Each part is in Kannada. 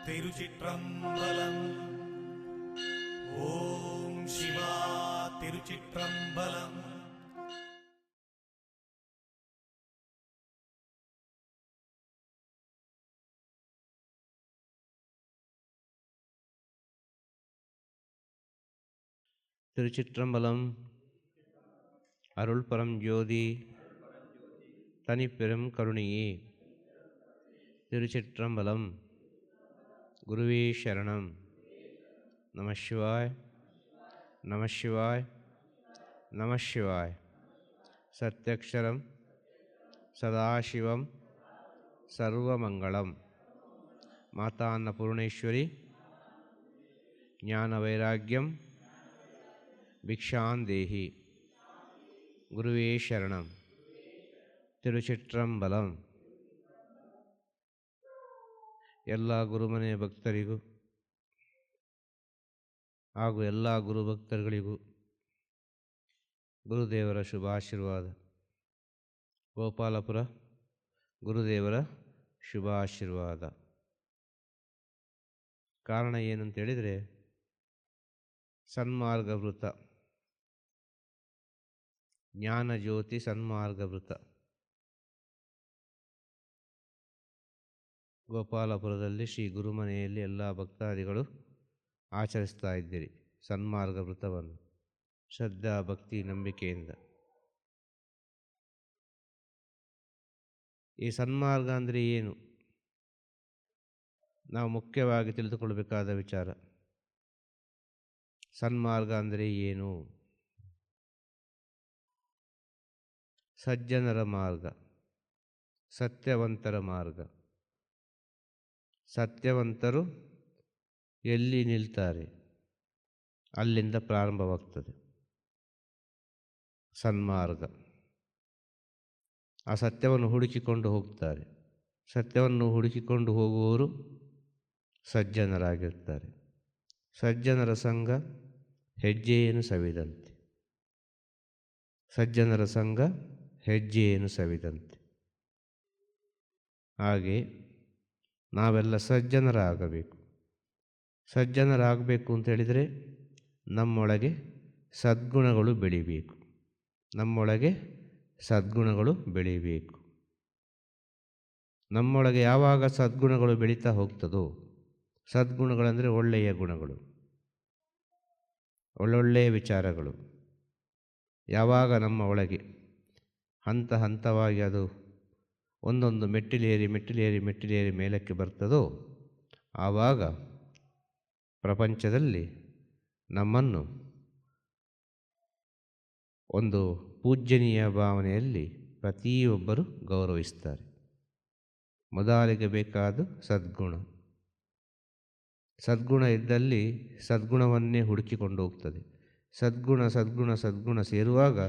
திருச்சிற்றம்பலம். ஓம் சிவா திருச்சிற்றம்பலம். திருச்சிற்றம்பலம். அருள் பரம் ஜோதி தனிப்பெரும் கருணையே. திருச்சிற்றம்பலம். குருவே சரணம். நம சிவாய் நம சிவாய் நம சிவாய். சத்யக்ஷரம் சதாசிவம் சர்வமங்களம். மாதா ಅನ್ನಪೂರ್ಣೇಶ್ವರಿ ಜ್ಞಾನ ವೈರಾಗ್ಯಂ ಭಿಕ್ಷಾಂದೇಹಿ. ಗುರುವೇ ಶರಣಂ. ತಿರುಚಿಟ್ರಂಬಲಂ. ಎಲ್ಲ ಗುರುಮನೆ ಭಕ್ತರಿಗೂ ಹಾಗೂ ಎಲ್ಲ ಗುರುಭಕ್ತರುಗಳಿಗೂ ಗುರುದೇವರ ಶುಭಾಶೀರ್ವಾದ. ಗೋಪಾಲಪುರ ಗುರುದೇವರ ಶುಭಾಶೀರ್ವಾದ. ಕಾರಣ ಏನಂತೇಳಿದರೆ, ಸನ್ಮಾರ್ಗವೃತ, ಜ್ಞಾನಜ್ಯೋತಿ ಸನ್ಮಾರ್ಗವೃತ ಗೋಪಾಲಪುರದಲ್ಲಿ ಶ್ರೀ ಗುರುಮನೆಯಲ್ಲಿ ಎಲ್ಲ ಭಕ್ತಾದಿಗಳು ಆಚರಿಸ್ತಾ ಇದ್ದೀರಿ ಸನ್ಮಾರ್ಗ ವೃತವನ್ನು ಶ್ರದ್ಧಾ ಭಕ್ತಿ ನಂಬಿಕೆಯಿಂದ. ಈ ಸನ್ಮಾರ್ಗ ಅಂದರೆ ಏನು? ನಾವು ಮುಖ್ಯವಾಗಿ ತಿಳಿದುಕೊಳ್ಳಬೇಕಾದ ವಿಚಾರ. ಸನ್ಮಾರ್ಗ ಅಂದರೆ ಏನು? ಸಜ್ಜನರ ಮಾರ್ಗ, ಸತ್ಯವಂತರ ಮಾರ್ಗ. ಸತ್ಯವಂತರು ಎಲ್ಲಿ ನಿಲ್ತಾರೆ ಅಲ್ಲಿಂದ ಪ್ರಾರಂಭವಾಗ್ತದೆ ಸನ್ಮಾರ್ಗ. ಆ ಸತ್ಯವನ್ನು ಹುಡುಕಿಕೊಂಡು ಹೋಗ್ತಾರೆ. ಸತ್ಯವನ್ನು ಹುಡುಕಿಕೊಂಡು ಹೋಗುವವರು ಸಜ್ಜನರಾಗಿರ್ತಾರೆ. ಸಜ್ಜನರ ಸಂಘ ಹೆಜ್ಜೆಯನ್ನು ಸವಿದಂತೆ. ಸಜ್ಜನರ ಸಂಘ ಹೆಜ್ಜೆಯನ್ನು ಸವಿದಂತೆ. ಹಾಗೆ ನಾವೆಲ್ಲ ಸಜ್ಜನರಾಗಬೇಕು. ಸಜ್ಜನರಾಗಬೇಕು ಅಂತ ಹೇಳಿದರೆ ನಮ್ಮೊಳಗೆ ಸದ್ಗುಣಗಳು ಬೆಳಿಬೇಕು. ನಮ್ಮೊಳಗೆ ಸದ್ಗುಣಗಳು ಬೆಳಿಬೇಕು. ನಮ್ಮೊಳಗೆ ಯಾವಾಗ ಸದ್ಗುಣಗಳು ಬೆಳೀತಾ ಹೋಗ್ತದೋ, ಸದ್ಗುಣಗಳಂದರೆ ಒಳ್ಳೆಯ ಗುಣಗಳು, ಒಳ್ಳೊಳ್ಳೆಯ ವಿಚಾರಗಳು ಯಾವಾಗ ನಮ್ಮ ಒಳಗೆ ಹಂತ ಹಂತವಾಗಿ ಅದು ಒಂದೊಂದು ಮೆಟ್ಟಿಲೇರಿ ಮೆಟ್ಟಿಲೇರಿ ಮೆಟ್ಟಿಲೇರಿ ಮೇಲಕ್ಕೆ ಬರ್ತದೋ, ಆವಾಗ ಪ್ರಪಂಚದಲ್ಲಿ ನಮ್ಮನ್ನು ಒಂದು ಪೂಜ್ಯನೀಯ ಭಾವನೆಯಲ್ಲಿ ಪ್ರತಿಯೊಬ್ಬರು ಗೌರವಿಸ್ತಾರೆ. ಮೊದಲಿಗೆ ಬೇಕಾದ ಸದ್ಗುಣ. ಸದ್ಗುಣ ಇದ್ದಲ್ಲಿ ಸದ್ಗುಣವನ್ನೇ ಹುಡುಕಿಕೊಂಡು ಹೋಗ್ತದೆ. ಸದ್ಗುಣ ಸದ್ಗುಣ ಸದ್ಗುಣ ಸೇರುವಾಗ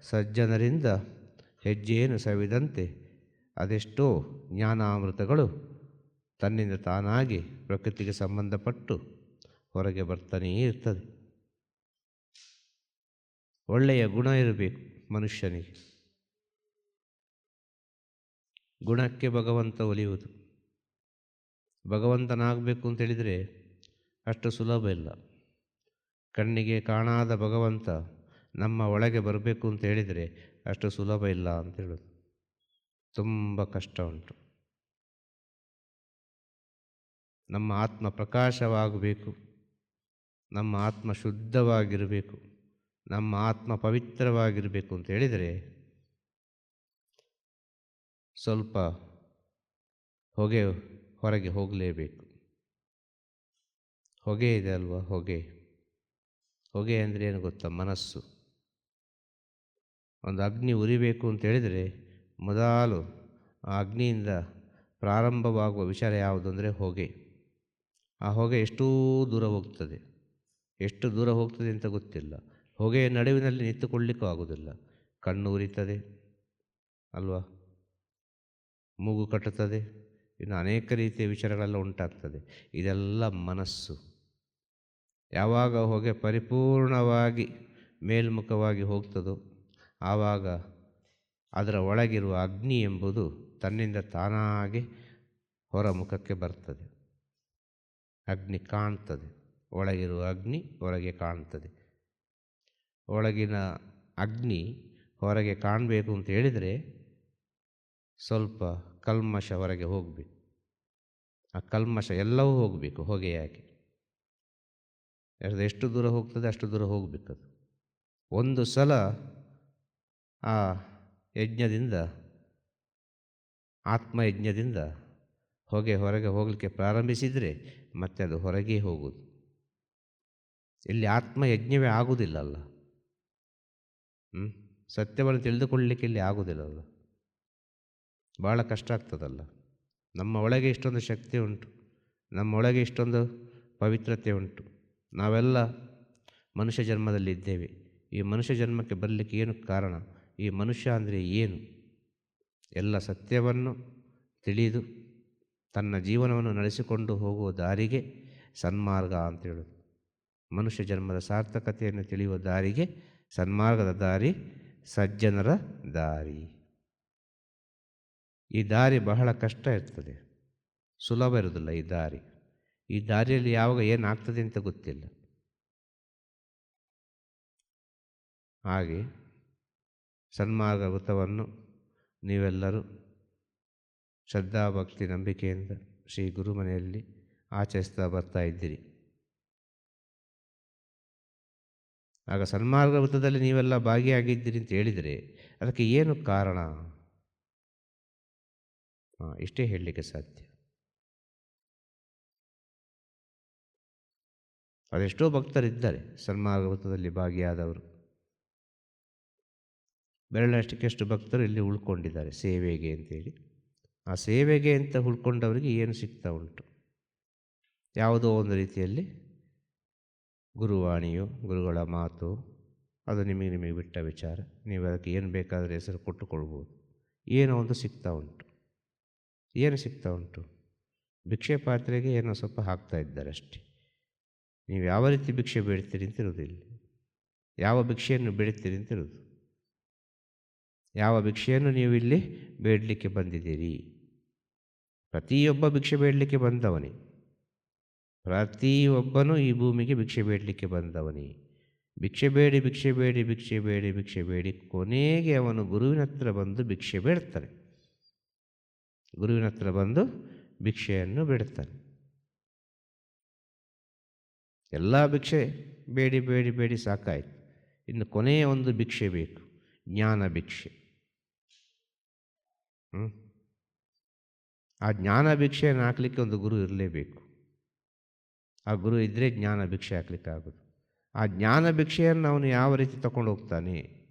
ಸಜ್ಜನರಿಂದ ಹೆಜ್ಜೆಯನ್ನು ಸವಿದಂತೆ ಅದೆಷ್ಟೋ ಜ್ಞಾನಾಮೃತಗಳು ತನ್ನಿಂದ ತಾನಾಗಿ ಪ್ರಕೃತಿಗೆ ಸಂಬಂಧಪಟ್ಟು ಹೊರಗೆ ಬರ್ತಾನೇ ಇರ್ತದೆ. ಒಳ್ಳೆಯ ಗುಣ ಇರಬೇಕು ಮನುಷ್ಯನಿಗೆ. ಗುಣಕ್ಕೆ ಭಗವಂತ ಒಲಿಯುವುದು. ಭಗವಂತನಾಗಬೇಕು ಅಂತೇಳಿದರೆ ಅಷ್ಟು ಸುಲಭ ಇಲ್ಲ. ಕಣ್ಣಿಗೆ ಕಾಣಾದ ಭಗವಂತ ನಮ್ಮ ಒಳಗೆ ಬರಬೇಕು ಅಂತ ಹೇಳಿದರೆ ಅಷ್ಟು ಸುಲಭ ಇಲ್ಲ ಅಂತ ಹೇಳೋದು. ತುಂಬ ಕಷ್ಟ ಉಂಟು. ನಮ್ಮ ಆತ್ಮ ಪ್ರಕಾಶವಾಗಬೇಕು. ನಮ್ಮ ಆತ್ಮ ಶುದ್ಧವಾಗಿರಬೇಕು. ನಮ್ಮ ಆತ್ಮ ಪವಿತ್ರವಾಗಿರಬೇಕು ಅಂತ ಹೇಳಿದರೆ ಸ್ವಲ್ಪ ಹೊಗೆ ಹೊರಗೆ ಹೋಗಲೇಬೇಕು. ಹೊಗೆ ಇದೆ ಅಲ್ವಾ? ಹೊಗೆ ಹೊಗೆ ಅಂದರೆ ಏನು ಗೊತ್ತಾ? ಮನಸ್ಸು. ಒಂದು ಅಗ್ನಿ ಉರಿಬೇಕು ಅಂತ ಹೇಳಿದರೆ ಮೊದಲು ಆ ಅಗ್ನಿಯಿಂದ ಪ್ರಾರಂಭವಾಗುವ ವಿಚಾರ ಯಾವುದು ಅಂದರೆ ಹೊಗೆ. ಆ ಹೊಗೆ ಎಷ್ಟೂ ದೂರ ಹೋಗ್ತದೆ. ಎಷ್ಟು ದೂರ ಹೋಗ್ತದೆ ಅಂತ ಗೊತ್ತಿಲ್ಲ. ಹೊಗೆಯ ನಡುವಿನಲ್ಲಿ ನಿಂತುಕೊಳ್ಳಿಕ್ಕೂ ಆಗೋದಿಲ್ಲ. ಕಣ್ಣು ಉರಿತದೆ ಅಲ್ವಾ? ಮೂಗು ಕಟ್ಟುತ್ತದೆ. ಇನ್ನು ಅನೇಕ ರೀತಿಯ ವಿಚಾರಗಳೆಲ್ಲ ಉಂಟಾಗ್ತದೆ. ಇದೆಲ್ಲ ಮನಸ್ಸು. ಯಾವಾಗ ಹೊಗೆ ಪರಿಪೂರ್ಣವಾಗಿ ಮೇಲ್ಮುಖವಾಗಿ ಹೋಗ್ತದೋ ಆವಾಗ ಅದರ ಒಳಗಿರುವ ಅಗ್ನಿ ಎಂಬುದು ತನ್ನಿಂದ ತಾನಾಗಿ ಹೊರಮುಖಕ್ಕೆ ಬರ್ತದೆ. ಅಗ್ನಿ ಕಾಣ್ತದೆ, ಒಳಗಿರುವ ಅಗ್ನಿ ಹೊರಗೆ ಕಾಣ್ತದೆ. ಒಳಗಿನ ಅಗ್ನಿ ಹೊರಗೆ ಕಾಣಬೇಕು ಅಂತ ಹೇಳಿದರೆ ಸ್ವಲ್ಪ ಕಲ್ಮಶ ಹೊರಗೆ ಹೋಗಬೇಕು. ಆ ಕಲ್ಮಶ ಎಲ್ಲವೂ ಹೋಗಬೇಕು ಹೊಗೆಯಾಗಿ. ಎಷ್ಟು ದೂರ ಹೋಗ್ತದೆ ಅಷ್ಟು ದೂರ ಹೋಗಬೇಕದು. ಒಂದು ಸಲ ಆ ಯಜ್ಞದಿಂದ, ಆತ್ಮಯಜ್ಞದಿಂದ ಹೊಗೆ ಹೊರಗೆ ಹೋಗಲಿಕ್ಕೆ ಪ್ರಾರಂಭಿಸಿದರೆ ಮತ್ತೆ ಅದು ಹೊರಗೇ ಹೋಗುವುದು. ಇಲ್ಲಿ ಆತ್ಮಯಜ್ಞವೇ ಆಗುವುದಿಲ್ಲಲ್ಲ. ಸತ್ಯವನ್ನು ತಿಳಿದುಕೊಳ್ಳಲಿಕ್ಕೆ ಇಲ್ಲಿ ಆಗುವುದಿಲ್ಲಲ್ಲ, ಭಾಳ ಕಷ್ಟ ಆಗ್ತದಲ್ಲ. ನಮ್ಮ ಒಳಗೆ ಇಷ್ಟೊಂದು ಶಕ್ತಿ ಉಂಟು, ನಮ್ಮ ಒಳಗೆ ಇಷ್ಟೊಂದು ಪವಿತ್ರತೆ ಉಂಟು. ನಾವೆಲ್ಲ ಮನುಷ್ಯ ಜನ್ಮದಲ್ಲಿದ್ದೇವೆ. ಈ ಮನುಷ್ಯ ಜನ್ಮಕ್ಕೆ ಬರಲಿಕ್ಕೆ ಏನು ಕಾರಣ? ಈ ಮನುಷ್ಯ ಅಂದರೆ ಏನು? ಎಲ್ಲ ಸತ್ಯವನ್ನು ತಿಳಿದು ತನ್ನ ಜೀವನವನ್ನು ನಡೆಸಿಕೊಂಡು ಹೋಗುವ ದಾರಿಗೆ ಸನ್ಮಾರ್ಗ ಅಂತ ಹೇಳೋದು. ಮನುಷ್ಯ ಜನ್ಮದ ಸಾರ್ಥಕತೆಯನ್ನು ತಿಳಿಯುವ ದಾರಿಗೆ ಸನ್ಮಾರ್ಗದ ದಾರಿ, ಸಜ್ಜನರ ದಾರಿ. ಈ ದಾರಿ ಬಹಳ ಕಷ್ಟ ಇರ್ತದೆ, ಸುಲಭ ಇರೋದಿಲ್ಲ ಈ ದಾರಿ. ಈ ದಾರಿಯಲ್ಲಿ ಯಾವಾಗ ಏನಾಗ್ತದೆ ಅಂತ ಗೊತ್ತಿಲ್ಲ. ಹಾಗೆ ಸನ್ಮಾರ್ಗ ವ್ರತವನ್ನು ನೀವೆಲ್ಲರೂ ಶ್ರದ್ಧಾಭಕ್ತಿ ನಂಬಿಕೆಯಿಂದ ಶ್ರೀ ಗುರುಮನೆಯಲ್ಲಿ ಆಚರಿಸ್ತಾ ಬರ್ತಾ ಇದ್ದೀರಿ. ಆಗ ಸನ್ಮಾರ್ಗ ವ್ರತದಲ್ಲಿ ನೀವೆಲ್ಲ ಭಾಗಿಯಾಗಿದ್ದೀರಿ ಅಂತ ಹೇಳಿದರೆ ಅದಕ್ಕೆ ಏನು ಕಾರಣ? ಇಷ್ಟೇ ಹೇಳಲಿಕ್ಕೆ ಸಾಧ್ಯ. ಅದೆಷ್ಟೋ ಭಕ್ತರಿದ್ದಾರೆ ಸನ್ಮಾರ್ಗ ವ್ರತದಲ್ಲಿ ಭಾಗಿಯಾದವರು. ಬೆರಳಷ್ಟಕ್ಕೆಷ್ಟು ಭಕ್ತರು ಇಲ್ಲಿ ಉಳ್ಕೊಂಡಿದ್ದಾರೆ ಸೇವೆಗೆ ಅಂತೇಳಿ. ಆ ಸೇವೆಗೆ ಅಂತ ಉಳ್ಕೊಂಡವರಿಗೆ ಏನು ಸಿಗ್ತಾ ಉಂಟು? ಯಾವುದೋ ಒಂದು ರೀತಿಯಲ್ಲಿ ಗುರುವಾಣಿಯೋ ಗುರುಗಳ ಮಾತು, ಅದು ನಿಮಗೆ ಬಿಟ್ಟ ವಿಚಾರ. ನೀವು ಅದಕ್ಕೆ ಏನು ಬೇಕಾದರೆ ಹೆಸರು ಕೊಟ್ಟುಕೊಳ್ಬೋದು. ಏನೋ ಒಂದು ಸಿಗ್ತಾ ಉಂಟು. ಏನು ಸಿಗ್ತಾ ಉಂಟು? ಭಿಕ್ಷೆ ಪಾತ್ರೆಗೆ ಏನೋ ಸ್ವಲ್ಪ ಹಾಕ್ತಾ ಇದ್ದಾರೆ ಅಷ್ಟೇ. ನೀವು ಯಾವ ರೀತಿ ಭಿಕ್ಷೆ ಬೇಡ್ತೀರಿ ಅಂತ ಇರೋದು ಇಲ್ಲಿ. ಯಾವ ಭಿಕ್ಷೆಯನ್ನು ಬೇಡ್ತೀರಿ ಅಂತ ಇರೋದು. ಯಾವ ಭಿಕ್ಷೆಯನ್ನು ನೀವು ಇಲ್ಲಿ ಬೇಡಲಿಕ್ಕೆ ಬಂದಿದ್ದೀರಿ? ಪ್ರತಿಯೊಬ್ಬ ಭಿಕ್ಷೆ ಬೇಡಲಿಕ್ಕೆ ಬಂದವನೇ. ಪ್ರತಿಯೊಬ್ಬನೂ ಈ ಭೂಮಿಗೆ ಭಿಕ್ಷೆ ಬೇಡಲಿಕ್ಕೆ ಬಂದವನೇ. ಭಿಕ್ಷೆ ಬೇಡಿ ಭಿಕ್ಷೆ ಬೇಡಿ ಭಿಕ್ಷೆ ಬೇಡಿ ಭಿಕ್ಷೆ ಬೇಡಿ ಕೊನೆಗೆ ಅವನು ಗುರುವಿನ ಹತ್ರ ಬಂದು ಭಿಕ್ಷೆ ಬೇಡ್ತಾನೆ. ಗುರುವಿನ ಹತ್ರ ಬಂದು ಭಿಕ್ಷೆಯನ್ನು ಬೇಡ್ತಾನೆ. ಎಲ್ಲ ಭಿಕ್ಷೆ ಬೇಡಿ ಬೇಡಿ ಬೇಡಿ ಸಾಕಾಯಿತು. ಇನ್ನು ಕೊನೆಯ ಒಂದು ಭಿಕ್ಷೆ ಬೇಕು, ಜ್ಞಾನ ಭಿಕ್ಷೆ. ಆ ಜ್ಞಾನ ಭಿಕ್ಷೆಯನ್ನು ಹಾಕಲಿಕ್ಕೆ ಒಂದು ಗುರು ಇರಲೇಬೇಕು. ಆ ಗುರು ಇದ್ದರೆ ಜ್ಞಾನ ಭಿಕ್ಷೆ ಹಾಕಲಿಕ್ಕೆ ಆಗೋದು. ಆ ಜ್ಞಾನ ಭಿಕ್ಷೆಯನ್ನು ಅವನು ಯಾವ ರೀತಿ ತಗೊಂಡು ಹೋಗ್ತಾನೆ,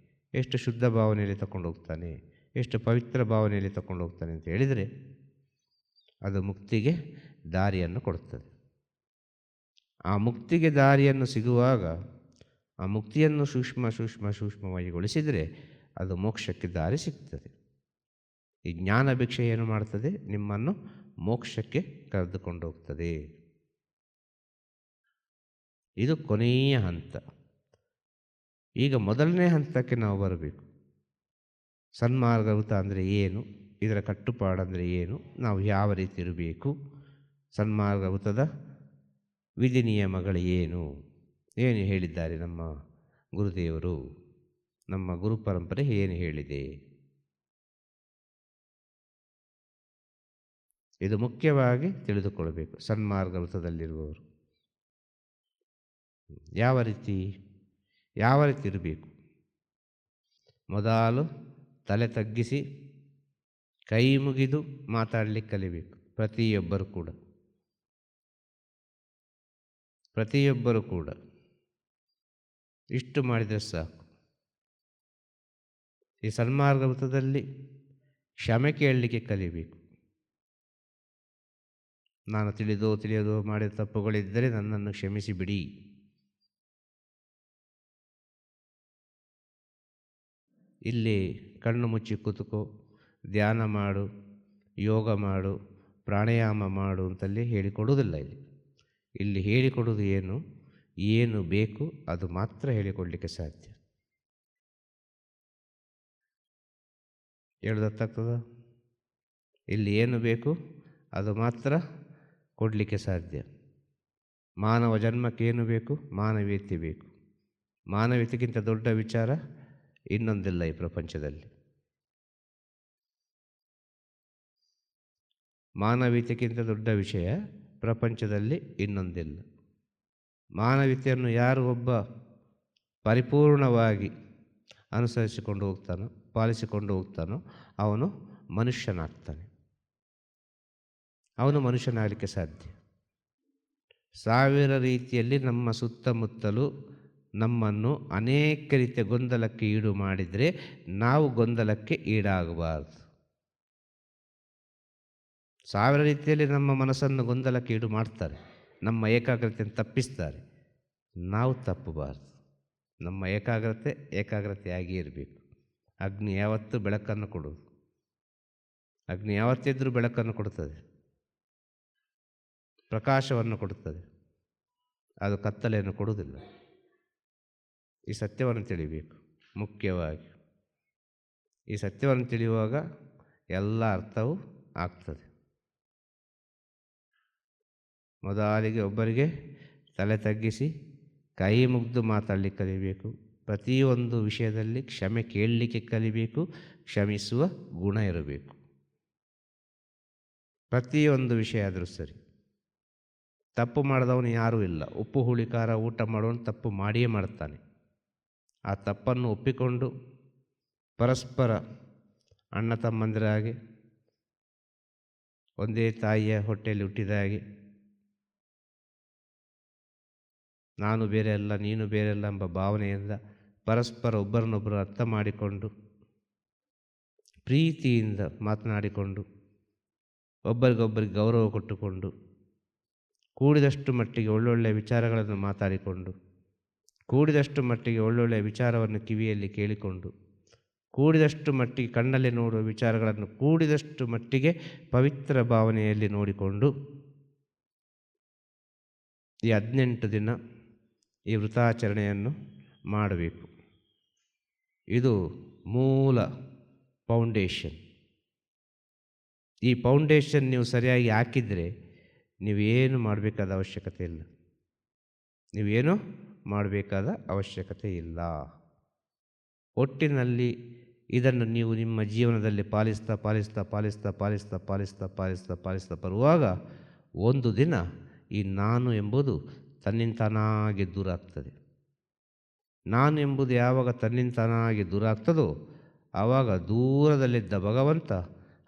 ಎಷ್ಟು ಶುದ್ಧ ಭಾವನೆಯಲ್ಲಿ ತಗೊಂಡು ಹೋಗ್ತಾನೆ, ಎಷ್ಟು ಪವಿತ್ರ ಭಾವನೆಯಲ್ಲಿ ತಗೊಂಡು ಹೋಗ್ತಾನೆ ಅಂತ ಹೇಳಿದರೆ ಅದು ಮುಕ್ತಿಗೆ ದಾರಿಯನ್ನು ಕೊಡುತ್ತದೆ. ಆ ಮುಕ್ತಿಗೆ ದಾರಿಯನ್ನು ಸಿಗುವಾಗ ಆ ಮುಕ್ತಿಯನ್ನು ಸೂಕ್ಷ್ಮವಾಗಿಗೊಳಿಸಿದರೆ ಅದು ಮೋಕ್ಷಕ್ಕೆ ದಾರಿ ಸಿಗ್ತದೆ. ಈ ಜ್ಞಾನ ಭಿಕ್ಷೆ ಏನು ಮಾಡ್ತದೆ? ನಿಮ್ಮನ್ನು ಮೋಕ್ಷಕ್ಕೆ ಕರೆದುಕೊಂಡು ಹೋಗ್ತದೆ. ಇದು ಕೊನೆಯ ಹಂತ. ಈಗ ಮೊದಲನೇ ಹಂತಕ್ಕೆ ನಾವು ಬರಬೇಕು. ಸನ್ಮಾರ್ಗ ವ್ರತ ಅಂದರೆ ಏನು? ಇದರ ಕಟ್ಟುಪಾಡಂದರೆ ಏನು? ನಾವು ಯಾವ ರೀತಿ ಇರಬೇಕು? ಸನ್ಮಾರ್ಗ ವ್ರತದ ವಿಧಿ ನಿಯಮಗಳು ಏನು ಹೇಳಿದ್ದಾರೆ ನಮ್ಮ ಗುರುದೇವರು? ನಮ್ಮ ಗುರು ಪರಂಪರೆ ಏನು ಹೇಳಿದೆ? ಇದು ಮುಖ್ಯವಾಗಿ ತಿಳಿದುಕೊಳ್ಳಬೇಕು ಸನ್ಮಾರ್ಗ ವ್ರತದಲ್ಲಿರುವವರು. ಯಾವ ರೀತಿ ಇರಬೇಕು? ಮೊದಲು ತಲೆ ತಗ್ಗಿಸಿ ಕೈ ಮುಗಿದು ಮಾತಾಡಲಿಕ್ಕೆ ಕಲಿಬೇಕು. ಪ್ರತಿಯೊಬ್ಬರು ಕೂಡ ಇಷ್ಟು ಮಾಡಿದರೆ ಸಾಕು. ಈ ಸನ್ಮಾರ್ಗ ವ್ರತದಲ್ಲಿ ಕ್ಷಮೆ ಕೇಳಲಿಕ್ಕೆ ಕಲಿಬೇಕು. ನಾನು ತಿಳಿಯೋದು ಮಾಡಿದ ತಪ್ಪುಗಳಿದ್ದರೆ ನನ್ನನ್ನು ಕ್ಷಮಿಸಿ ಬಿಡಿ. ಇಲ್ಲಿ ಕಣ್ಣು ಮುಚ್ಚಿ ಕೂತುಕೋ, ಧ್ಯಾನ ಮಾಡು, ಯೋಗ ಮಾಡು, ಪ್ರಾಣಾಯಾಮ ಮಾಡು ಅಂತಲ್ಲಿ ಹೇಳಿಕೊಡುವುದಿಲ್ಲ. ಇಲ್ಲಿ ಹೇಳಿಕೊಡುವುದು ಏನು ಬೇಕು ಅದು ಮಾತ್ರ ಹೇಳಿಕೊಡಲಿಕ್ಕೆ ಸಾಧ್ಯ. ಹೇಳೋದತ್ತಾಗ್ತದ? ಇಲ್ಲಿ ಏನು ಬೇಕು ಅದು ಮಾತ್ರ ಕೊಡಲಿಕ್ಕೆ ಸಾಧ್ಯ. ಮಾನವ ಜನ್ಮಕ್ಕೇನು ಬೇಕು? ಮಾನವೀಯತೆ ಬೇಕು. ಮಾನವೀಯತೆಗಿಂತ ದೊಡ್ಡ ವಿಚಾರ ಇನ್ನೊಂದಿಲ್ಲ ಈ ಪ್ರಪಂಚದಲ್ಲಿ. ಮಾನವೀಯತೆಗಿಂತ ದೊಡ್ಡ ವಿಷಯ ಪ್ರಪಂಚದಲ್ಲಿ ಇನ್ನೊಂದಿಲ್ಲ. ಮಾನವೀಯತೆಯನ್ನು ಯಾರು ಒಬ್ಬ ಪರಿಪೂರ್ಣವಾಗಿ ಅನುಸರಿಸಿಕೊಂಡು ಹೋಗ್ತಾನೋ, ಪಾಲಿಸಿಕೊಂಡು ಹೋಗ್ತಾನೋ, ಅವನು ಮನುಷ್ಯನಾಗ್ತಾನೆ. ಅವನು ಮನುಷ್ಯನಾಗಲಿಕ್ಕೆ ಸಾಧ್ಯ. ಸಾವಿರ ರೀತಿಯಲ್ಲಿ ನಮ್ಮ ಸುತ್ತಮುತ್ತಲು ನಮ್ಮನ್ನು ಅನೇಕ ರೀತಿಯ ಗೊಂದಲಕ್ಕೆ ಈಡು ಮಾಡಿದರೆ ನಾವು ಗೊಂದಲಕ್ಕೆ ಈಡಾಗಬಾರದು. ಸಾವಿರ ರೀತಿಯಲ್ಲಿ ನಮ್ಮ ಮನಸ್ಸನ್ನು ಗೊಂದಲಕ್ಕೆ ಈಡು ಮಾಡ್ತಾರೆ, ನಮ್ಮ ಏಕಾಗ್ರತೆಯನ್ನು ತಪ್ಪಿಸ್ತಾರೆ. ನಾವು ತಪ್ಪಬಾರದು. ನಮ್ಮ ಏಕಾಗ್ರತೆಯಾಗಿ ಇರಬೇಕು. ಅಗ್ನಿ ಯಾವತ್ತೂ ಬೆಳಕನ್ನು ಕೊಡುವುದು. ಅಗ್ನಿ ಯಾವತ್ತಿದ್ರೂ ಬೆಳಕನ್ನು ಕೊಡುತ್ತದೆ, ಪ್ರಕಾಶವನ್ನು ಕೊಡುತ್ತದೆ. ಅದು ಕತ್ತಲೆಯನ್ನು ಕೊಡುವುದಿಲ್ಲ. ಈ ಸತ್ಯವನ್ನು ತಿಳಿಬೇಕು ಮುಖ್ಯವಾಗಿ. ಈ ಸತ್ಯವನ್ನು ತಿಳಿಯುವಾಗ ಎಲ್ಲ ಅರ್ಥವೂ ಆಗ್ತದೆ. ಮೊದಲಿಗೆ ಒಬ್ಬರಿಗೆ ತಲೆ ತಗ್ಗಿಸಿ ಕೈ ಮುಗಿದು ಮಾತಾಡಲಿಕ್ಕೆ ಕಲಿಬೇಕು. ಪ್ರತಿಯೊಂದು ವಿಷಯದಲ್ಲಿ ಕ್ಷಮೆ ಕೇಳಲಿಕ್ಕೆ ಕಲಿಬೇಕು. ಕ್ಷಮಿಸುವ ಗುಣ ಇರಬೇಕು. ಪ್ರತಿಯೊಂದು ವಿಷಯ ಆದರೂ ಸರಿ. ತಪ್ಪು ಮಾಡಿದವನು ಯಾರೂ ಇಲ್ಲ. ಉಪ್ಪು ಹುಳಿ ಖಾರ ಊಟ ಮಾಡೋನು ತಪ್ಪು ಮಾಡಿಯೇ ಮಾಡ್ತಾನೆ. ಆ ತಪ್ಪನ್ನು ಒಪ್ಪಿಕೊಂಡು ಪರಸ್ಪರ ಅಣ್ಣ ತಮ್ಮಂದಿರ ಹಾಗೆ, ಒಂದೇ ತಾಯಿಯ ಹೊಟ್ಟೆಯಲ್ಲಿ ಹುಟ್ಟಿದ ಹಾಗೆ, ನಾನು ಬೇರೆ ಅಲ್ಲ ನೀನು ಬೇರೆ ಅಲ್ಲ ಎಂಬ ಭಾವನೆಯಿಂದ ಪರಸ್ಪರ ಒಬ್ಬರನ್ನೊಬ್ಬರು ಅರ್ಥ ಮಾಡಿಕೊಂಡು ಪ್ರೀತಿಯಿಂದ ಮಾತನಾಡಿಕೊಂಡು ಒಬ್ಬರಿಗೊಬ್ಬರಿಗೆ ಗೌರವ ಕೊಟ್ಟುಕೊಂಡು ಕೂಡಿದಷ್ಟು ಮಟ್ಟಿಗೆ ಒಳ್ಳೊಳ್ಳೆಯ ವಿಚಾರಗಳನ್ನು ಮಾತಾಡಿಕೊಂಡು ಕೂಡಿದಷ್ಟು ಮಟ್ಟಿಗೆ ಒಳ್ಳೊಳ್ಳೆಯ ವಿಚಾರವನ್ನು ಕಿವಿಯಲ್ಲಿ ಕೇಳಿಕೊಂಡು ಕೂಡಿದಷ್ಟು ಮಟ್ಟಿಗೆ ಕಣ್ಣಲ್ಲಿ ನೋಡುವ ವಿಚಾರಗಳನ್ನು ಕೂಡಿದಷ್ಟು ಮಟ್ಟಿಗೆ ಪವಿತ್ರ ಭಾವನೆಯಲ್ಲಿ ನೋಡಿಕೊಂಡು ಈ 18 ದಿನ ಈ ವೃತಾಚರಣೆಯನ್ನು ಮಾಡಬೇಕು. ಇದು ಮೂಲ ಫೌಂಡೇಶನ್. ಈ ಫೌಂಡೇಶನ್ ನೀವು ಸರಿಯಾಗಿ ಹಾಕಿದರೆ ನೀವೇನು ಮಾಡಬೇಕಾದ ಅವಶ್ಯಕತೆ ಇಲ್ಲ. ನೀವೇನು ಮಾಡಬೇಕಾದ ಅವಶ್ಯಕತೆ ಇಲ್ಲ. ಒಟ್ಟಿನಲ್ಲಿ ಇದನ್ನು ನೀವು ನಿಮ್ಮ ಜೀವನದಲ್ಲಿ ಪಾಲಿಸ್ತಾ ಪಾಲಿಸ್ತಾ ಪಾಲಿಸ್ತಾ ಪಾಲಿಸ್ತಾ ಪಾಲಿಸ್ತಾ ಪಾಲಿಸ್ತಾ ಪಾಲಿಸ್ತಾ ಬರುವಾಗ ಒಂದು ದಿನ ಈ ನಾನು ಎಂಬುದು ತನ್ನಿಂತಾನಾಗಿ ದೂರ ಆಗ್ತದೆ. ನಾನು ಎಂಬುದು ಯಾವಾಗ ತನ್ನಿಂತಾನಾಗಿ ದೂರ ಆಗ್ತದೋ ಆವಾಗ ದೂರದಲ್ಲಿದ್ದ ಭಗವಂತ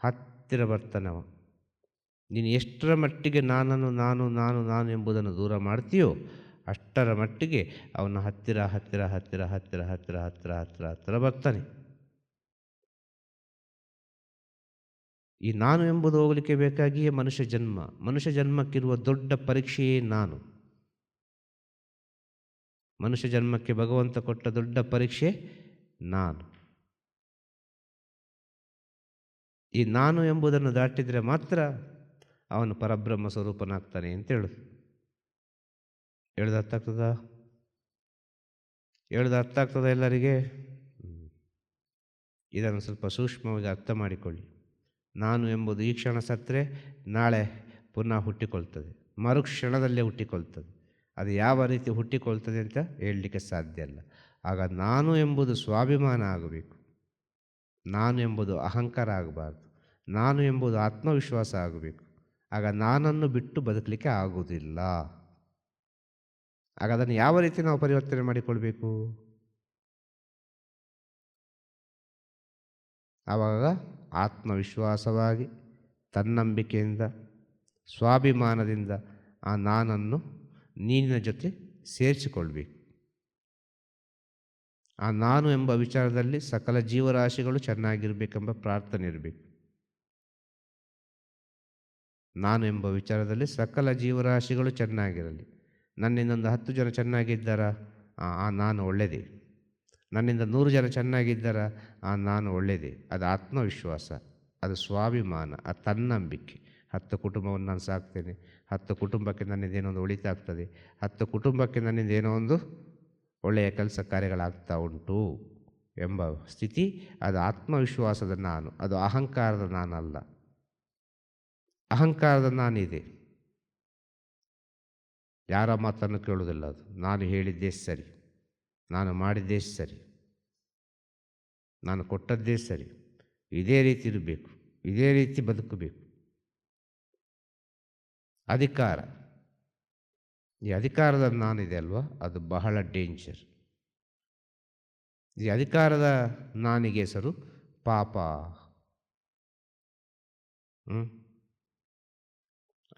ಹತ್ತಿರ ಬರ್ತಾನವ. ನೀನು ಎಷ್ಟರ ಮಟ್ಟಿಗೆ ನಾನು ನಾನು ನಾನು ನಾನು ಎಂಬುದನ್ನು ದೂರ ಮಾಡ್ತೀಯೋ ಅಷ್ಟರ ಮಟ್ಟಿಗೆ ಅವನ ಹತ್ತಿರ ಹತ್ತಿರ ಹತ್ತಿರ ಹತ್ತಿರ ಹತ್ತಿರ ಹತ್ತಿರ ಹತ್ತಿರ ಹತ್ತಿರ ಬರ್ತಾನೆ. ಈ ನಾನು ಎಂಬುದು ಹೋಗಲಿಕ್ಕೆ ಬೇಕಾಗಿಯೇ ಮನುಷ್ಯ ಜನ್ಮ. ಮನುಷ್ಯ ಜನ್ಮಕ್ಕಿರುವ ದೊಡ್ಡ ಪರೀಕ್ಷೆಯೇ ನಾನು. ಮನುಷ್ಯ ಜನ್ಮಕ್ಕೆ ಭಗವಂತ ಕೊಟ್ಟ ದೊಡ್ಡ ಪರೀಕ್ಷೆ ನಾನು. ಈ ನಾನು ಎಂಬುದನ್ನು ದಾಟಿದರೆ ಮಾತ್ರ ಅವನು ಪರಬ್ರಹ್ಮ ಸ್ವರೂಪನಾಗ್ತಾನೆ ಅಂತ ಹೇಳುದು. ಅರ್ಥ ಆಗ್ತದ? ಅರ್ಥ ಆಗ್ತದ ಎಲ್ಲರಿಗೆ? ಇದನ್ನು ಸ್ವಲ್ಪ ಸೂಕ್ಷ್ಮವಾಗಿ ಅರ್ಥ ಮಾಡಿಕೊಳ್ಳಿ. ನಾನು ಎಂಬುದು ಈ ಕ್ಷಣ ಸತ್ತರೆ ನಾಳೆ ಪುನಃ ಹುಟ್ಟಿಕೊಳ್ತದೆ, ಮರುಕ್ಷಣದಲ್ಲೇ ಹುಟ್ಟಿಕೊಳ್ತದೆ. ಅದು ಯಾವ ರೀತಿ ಹುಟ್ಟಿಕೊಳ್ತದೆ ಅಂತ ಹೇಳಲಿಕ್ಕೆ ಸಾಧ್ಯ ಇಲ್ಲ. ಆಗ ನಾನು ಎಂಬುದು ಸ್ವಾಭಿಮಾನ ಆಗಬೇಕು. ನಾನು ಎಂಬುದು ಅಹಂಕಾರ ಆಗಬಾರ್ದು. ನಾನು ಎಂಬುದು ಆತ್ಮವಿಶ್ವಾಸ ಆಗಬೇಕು. ಆಗ ನಾನನ್ನು ಬಿಟ್ಟು ಬದುಕಲಿಕ್ಕೆ ಆಗುವುದಿಲ್ಲ. ಆಗ ಅದನ್ನು ಯಾವ ರೀತಿ ನಾವು ಪರಿವರ್ತನೆ ಮಾಡಿಕೊಳ್ಬೇಕು? ಆವಾಗ ಆತ್ಮವಿಶ್ವಾಸವಾಗಿ ತನ್ನಂಬಿಕೆಯಿಂದ ಸ್ವಾಭಿಮಾನದಿಂದ ಆ ನಾನನ್ನು ನೀನಿನ ಜೊತೆ ಸೇರಿಸಿಕೊಳ್ಬೇಕು. ಆ ನಾನು ಎಂಬ ವಿಚಾರದಲ್ಲಿ ಸಕಲ ಜೀವರಾಶಿಗಳು ಚೆನ್ನಾಗಿರಬೇಕೆಂಬ ಪ್ರಾರ್ಥನೆ ಇರಬೇಕು. ನಾನು ಎಂಬ ವಿಚಾರದಲ್ಲಿ ಸಕಲ ಜೀವರಾಶಿಗಳು ಚೆನ್ನಾಗಿರಲಿ. ನನ್ನಿಂದೊಂದು 10 ಜನ ಚೆನ್ನಾಗಿದ್ದಾರಾ? ಆ ನಾನು ಒಳ್ಳೆಯದೇ. ನನ್ನಿಂದ 100 ಜನ ಚೆನ್ನಾಗಿದ್ದಾರ? ನಾನು ಒಳ್ಳೆಯದೇ. ಅದು ಆತ್ಮವಿಶ್ವಾಸ, ಅದು ಸ್ವಾಭಿಮಾನ, ಅದು ತನ್ನಂಬಿಕೆ. 10 ಕುಟುಂಬವನ್ನು ನಾನು ಸಾಕ್ತೇನೆ, 10 ಕುಟುಂಬಕ್ಕೆ ನನ್ನಿಂದ ಏನೋ ಒಂದು ಒಳಿತ ಆಗ್ತದೆ, 10 ಕುಟುಂಬಕ್ಕೆ ನನ್ನಿಂದ ಏನೋ ಒಂದು ಒಳ್ಳೆಯ ಕೆಲಸ ಕಾರ್ಯಗಳಾಗ್ತಾ ಉಂಟು ಎಂಬ ಸ್ಥಿತಿ, ಅದು ಆತ್ಮವಿಶ್ವಾಸದ ನಾನು. ಅದು ಅಹಂಕಾರದ ನಾನಲ್ಲ. ಅಹಂಕಾರದ ನಾನಿದೆ. ಯಾರ ಮಾತನ್ನು ಕೇಳುವುದಿಲ್ಲ. ಅದು ನಾನು ಹೇಳಿದ್ದೇ ಸರಿ, ನಾನು ಮಾಡಿದ್ದೇ ಸರಿ, ನಾನು ಕೊಟ್ಟದ್ದೇ ಸರಿ, ಇದೇ ರೀತಿ ಇರಬೇಕು, ಇದೇ ರೀತಿ ಬದುಕಬೇಕು. ಅಧಿಕಾರ, ಈ ಅಧಿಕಾರದ ನಾನಿದೆ ಅಲ್ವಾ, ಅದು ಬಹಳ ಡೇಂಜರ್. ಈ ಅಧಿಕಾರದ ನಾನಿಗೆ ಹೆಸರು ಪಾಪ.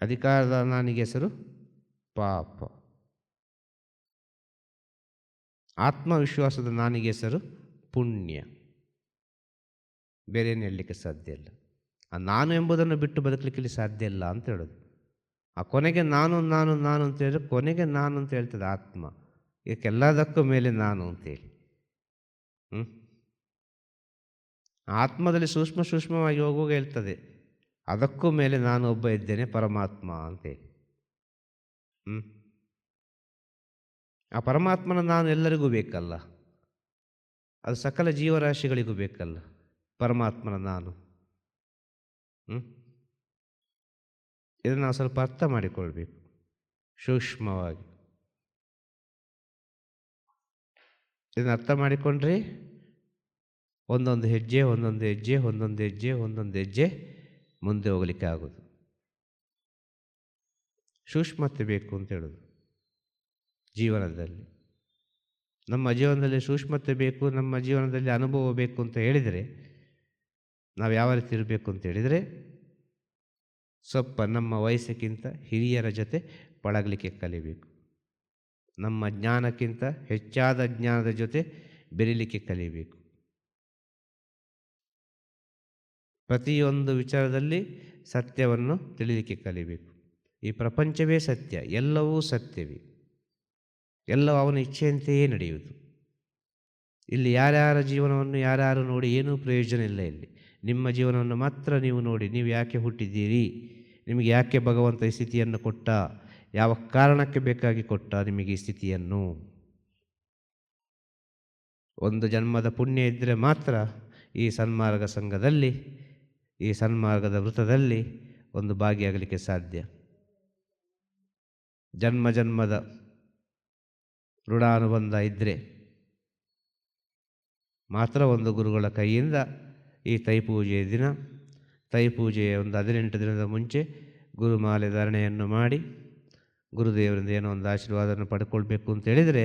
ಅಧಿಕಾರದ ನಾನಿಗೆ ಹೆಸರು ಪಾಪ. ಆತ್ಮವಿಶ್ವಾಸದ ನಾನಿಗೆ ಹೆಸರು ಪುಣ್ಯ. ಬೇರೇನು ಹೇಳಲಿಕ್ಕೆ ಸಾಧ್ಯ ಇಲ್ಲ. ಆ ನಾನು ಎಂಬುದನ್ನು ಬಿಟ್ಟು ಬದುಕಲಿಕ್ಕೆ ಸಾಧ್ಯ ಇಲ್ಲ ಅಂತ ಹೇಳೋದು. ಆ ಕೊನೆಗೆ ನಾನು ನಾನು ನಾನು ಅಂತ ಹೇಳಿದ್ರೆ ಕೊನೆಗೆ ನಾನು ಅಂತ ಹೇಳ್ತದೆ ಆತ್ಮ. ಇದಕ್ಕೆಲ್ಲದಕ್ಕೂ ಮೇಲೆ ನಾನು ಅಂತೇಳಿ. ಆತ್ಮದಲ್ಲಿ ಸೂಕ್ಷ್ಮ ಸೂಕ್ಷ್ಮವಾಗಿ ಹೋಗುವಾಗ ಹೇಳ್ತದೆ ಅದಕ್ಕೂ ಮೇಲೆ ನಾನು ಒಬ್ಬ ಇದ್ದೇನೆ ಪರಮಾತ್ಮ ಅಂತೇಳಿ. ಆ ಪರಮಾತ್ಮನ ನಾನು ಎಲ್ಲರಿಗೂ ಬೇಕಲ್ಲ, ಅದು ಸಕಲ ಜೀವರಾಶಿಗಳಿಗೂ ಬೇಕಲ್ಲ ಪರಮಾತ್ಮನ ನಾನು. ಇದನ್ನು ನಾವು ಸ್ವಲ್ಪ ಅರ್ಥ ಮಾಡಿಕೊಳ್ಬೇಕು ಸೂಕ್ಷ್ಮವಾಗಿ. ಇದನ್ನು ಅರ್ಥ ಮಾಡಿಕೊಂಡ್ರೆ ಒಂದೊಂದು ಹೆಜ್ಜೆ ಒಂದೊಂದು ಹೆಜ್ಜೆ ಒಂದೊಂದು ಹೆಜ್ಜೆ ಒಂದೊಂದು ಹೆಜ್ಜೆ ಮುಂದೆ ಹೋಗಲಿಕ್ಕೆ ಆಗೋದು. ಸೂಕ್ಷ್ಮತೆ ಬೇಕು ಅಂತ ಹೇಳೋದು ಜೀವನದಲ್ಲಿ. ನಮ್ಮ ಜೀವನದಲ್ಲಿ ಸೂಕ್ಷ್ಮತೆ ಬೇಕು, ನಮ್ಮ ಜೀವನದಲ್ಲಿ ಅನುಭವ ಬೇಕು ಅಂತ ಹೇಳಿದರೆ ನಾವು ಯಾವ ರೀತಿ ಇರಬೇಕು ಅಂತ ಹೇಳಿದರೆ, ಸ್ವಲ್ಪ ನಮ್ಮ ವಯಸ್ಸಿಗಿಂತ ಹಿರಿಯರ ಜೊತೆ ಪಳಗಲಿಕ್ಕೆ ಕಲಿಬೇಕು. ನಮ್ಮ ಜ್ಞಾನಕ್ಕಿಂತ ಹೆಚ್ಚಾದ ಜ್ಞಾನದ ಜೊತೆ ಬೆರೀಲಿಕ್ಕೆ ಕಲಿಬೇಕು. ಪ್ರತಿಯೊಂದು ವಿಚಾರದಲ್ಲಿ ಸತ್ಯವನ್ನು ತಿಳಿಲಿಕ್ಕೆ ಕಲಿಬೇಕು. ಈ ಪ್ರಪಂಚವೇ ಸತ್ಯ, ಎಲ್ಲವೂ ಸತ್ಯವೇ, ಎಲ್ಲವೂ ಅವನ ಇಚ್ಛೆಯಂತೆಯೇ ನಡೆಯುವುದು. ಇಲ್ಲಿ ಯಾರ್ಯಾರ ಜೀವನವನ್ನು ಯಾರ್ಯಾರು ನೋಡಿ ಏನೂ ಪ್ರಯೋಜನ ಇಲ್ಲ. ಇಲ್ಲಿ ನಿಮ್ಮ ಜೀವನವನ್ನು ಮಾತ್ರ ನೀವು ನೋಡಿ. ನೀವು ಯಾಕೆ ಹುಟ್ಟಿದ್ದೀರಿ, ನಿಮಗೆ ಯಾಕೆ ಭಗವಂತ ಈ ಸ್ಥಿತಿಯನ್ನು ಕೊಟ್ಟ, ಯಾವ ಕಾರಣಕ್ಕೆ ಬೇಕಾಗಿ ಕೊಟ್ಟ ನಿಮಗೆ ಈ ಸ್ಥಿತಿಯನ್ನು. ಒಂದು ಜನ್ಮದ ಪುಣ್ಯ ಇದ್ದರೆ ಮಾತ್ರ ಈ ಸನ್ಮಾರ್ಗ ಸಂಘದಲ್ಲಿ, ಈ ಸನ್ಮಾರ್ಗದ ವೃತ್ತದಲ್ಲಿ ಒಂದು ಭಾಗಿಯಾಗಲಿಕ್ಕೆ ಸಾಧ್ಯ. ಜನ್ಮ ಜನ್ಮದ ಋಣಾನುಬಂಧ ಇದ್ದರೆ ಮಾತ್ರ ಒಂದು ಗುರುಗಳ ಕೈಯಿಂದ ಈ ತೈಪೂಜೆಯ ದಿನ, ತೈಪೂಜೆಯ ಒಂದು 18 ದಿನದ ಮುಂಚೆ ಗುರುಮಾಲೆ ಧಾರಣೆಯನ್ನು ಮಾಡಿ ಗುರುದೇವರಿಂದ ಏನೋ ಒಂದು ಆಶೀರ್ವಾದವನ್ನು ಪಡ್ಕೊಳ್ಬೇಕು ಅಂತ ಹೇಳಿದರೆ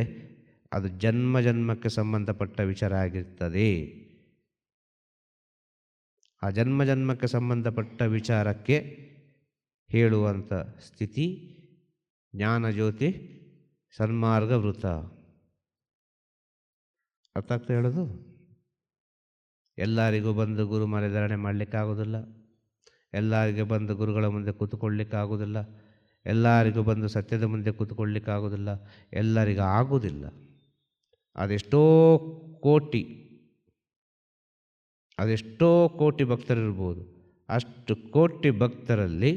ಅದು ಜನ್ಮ ಜನ್ಮಕ್ಕೆ ಸಂಬಂಧಪಟ್ಟ ವಿಚಾರ ಆಗಿರ್ತದೆ. ಆ ಜನ್ಮ ಜನ್ಮಕ್ಕೆ ಸಂಬಂಧಪಟ್ಟ ವಿಚಾರಕ್ಕೆ ಹೇಳುವಂಥ ಸ್ಥಿತಿ ಜ್ಞಾನಜ್ಯೋತಿ ಸನ್ಮಾರ್ಗ ವೃತ. ಅರ್ಥ ಆಗ್ತಾ ಹೇಳೋದು? ಎಲ್ಲರಿಗೂ ಬಂದು ಗುರುಮಾಲೆ ಧಾರಣೆ ಮಾಡಲಿಕ್ಕಾಗೋದಿಲ್ಲ, ಎಲ್ಲರಿಗೂ ಬಂದು ಗುರುಗಳ ಮುಂದೆ ಕೂತ್ಕೊಳ್ಳಿಕ್ಕಾಗೋದಿಲ್ಲ, ಎಲ್ಲರಿಗೂ ಬಂದು ಸತ್ಯದ ಮುಂದೆ ಕೂತ್ಕೊಳ್ಳಿಕ್ಕಾಗೋದಿಲ್ಲ, ಎಲ್ಲರಿಗೂ ಆಗೋದಿಲ್ಲ. ಅದೆಷ್ಟೋ ಕೋಟಿ ಭಕ್ತರಿರ್ಬೋದು. ಅಷ್ಟು ಕೋಟಿ ಭಕ್ತರಲ್ಲಿ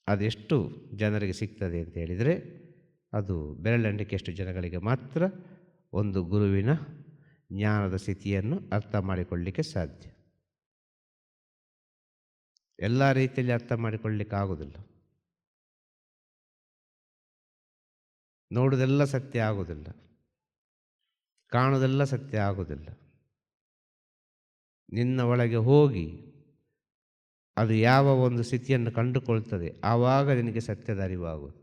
ಅದೆಷ್ಟು ಜನರಿಗೆ ಸಿಗ್ತದೆ ಅಂತ ಹೇಳಿದರೆ ಅದು ಬೆರಳೆಣಿಕೆಯಷ್ಟು ಜನಗಳಿಗೆ ಮಾತ್ರ ಒಂದು ಗುರುವಿನ ಜ್ಞಾನದ ಸ್ಥಿತಿಯನ್ನು ಅರ್ಥ ಮಾಡಿಕೊಳ್ಳಲಿಕ್ಕೆ ಸಾಧ್ಯ. ಎಲ್ಲ ರೀತಿಯಲ್ಲಿ ಅರ್ಥ ಮಾಡಿಕೊಳ್ಳಲಿಕ್ಕೆ ಆಗೋದಿಲ್ಲ. ನೋಡುವುದೆಲ್ಲ ಸತ್ಯ ಆಗೋದಿಲ್ಲ, ಕಾಣುವುದೆಲ್ಲ ಸತ್ಯ ಆಗೋದಿಲ್ಲ. ನಿನ್ನ ಒಳಗೆ ಹೋಗಿ ಅದು ಯಾವ ಒಂದು ಸ್ಥಿತಿಯನ್ನು ಕಂಡುಕೊಳ್ತದೆ ಆವಾಗ ನಿನಗೆ ಸತ್ಯದ ಅರಿವಾಗುವುದು.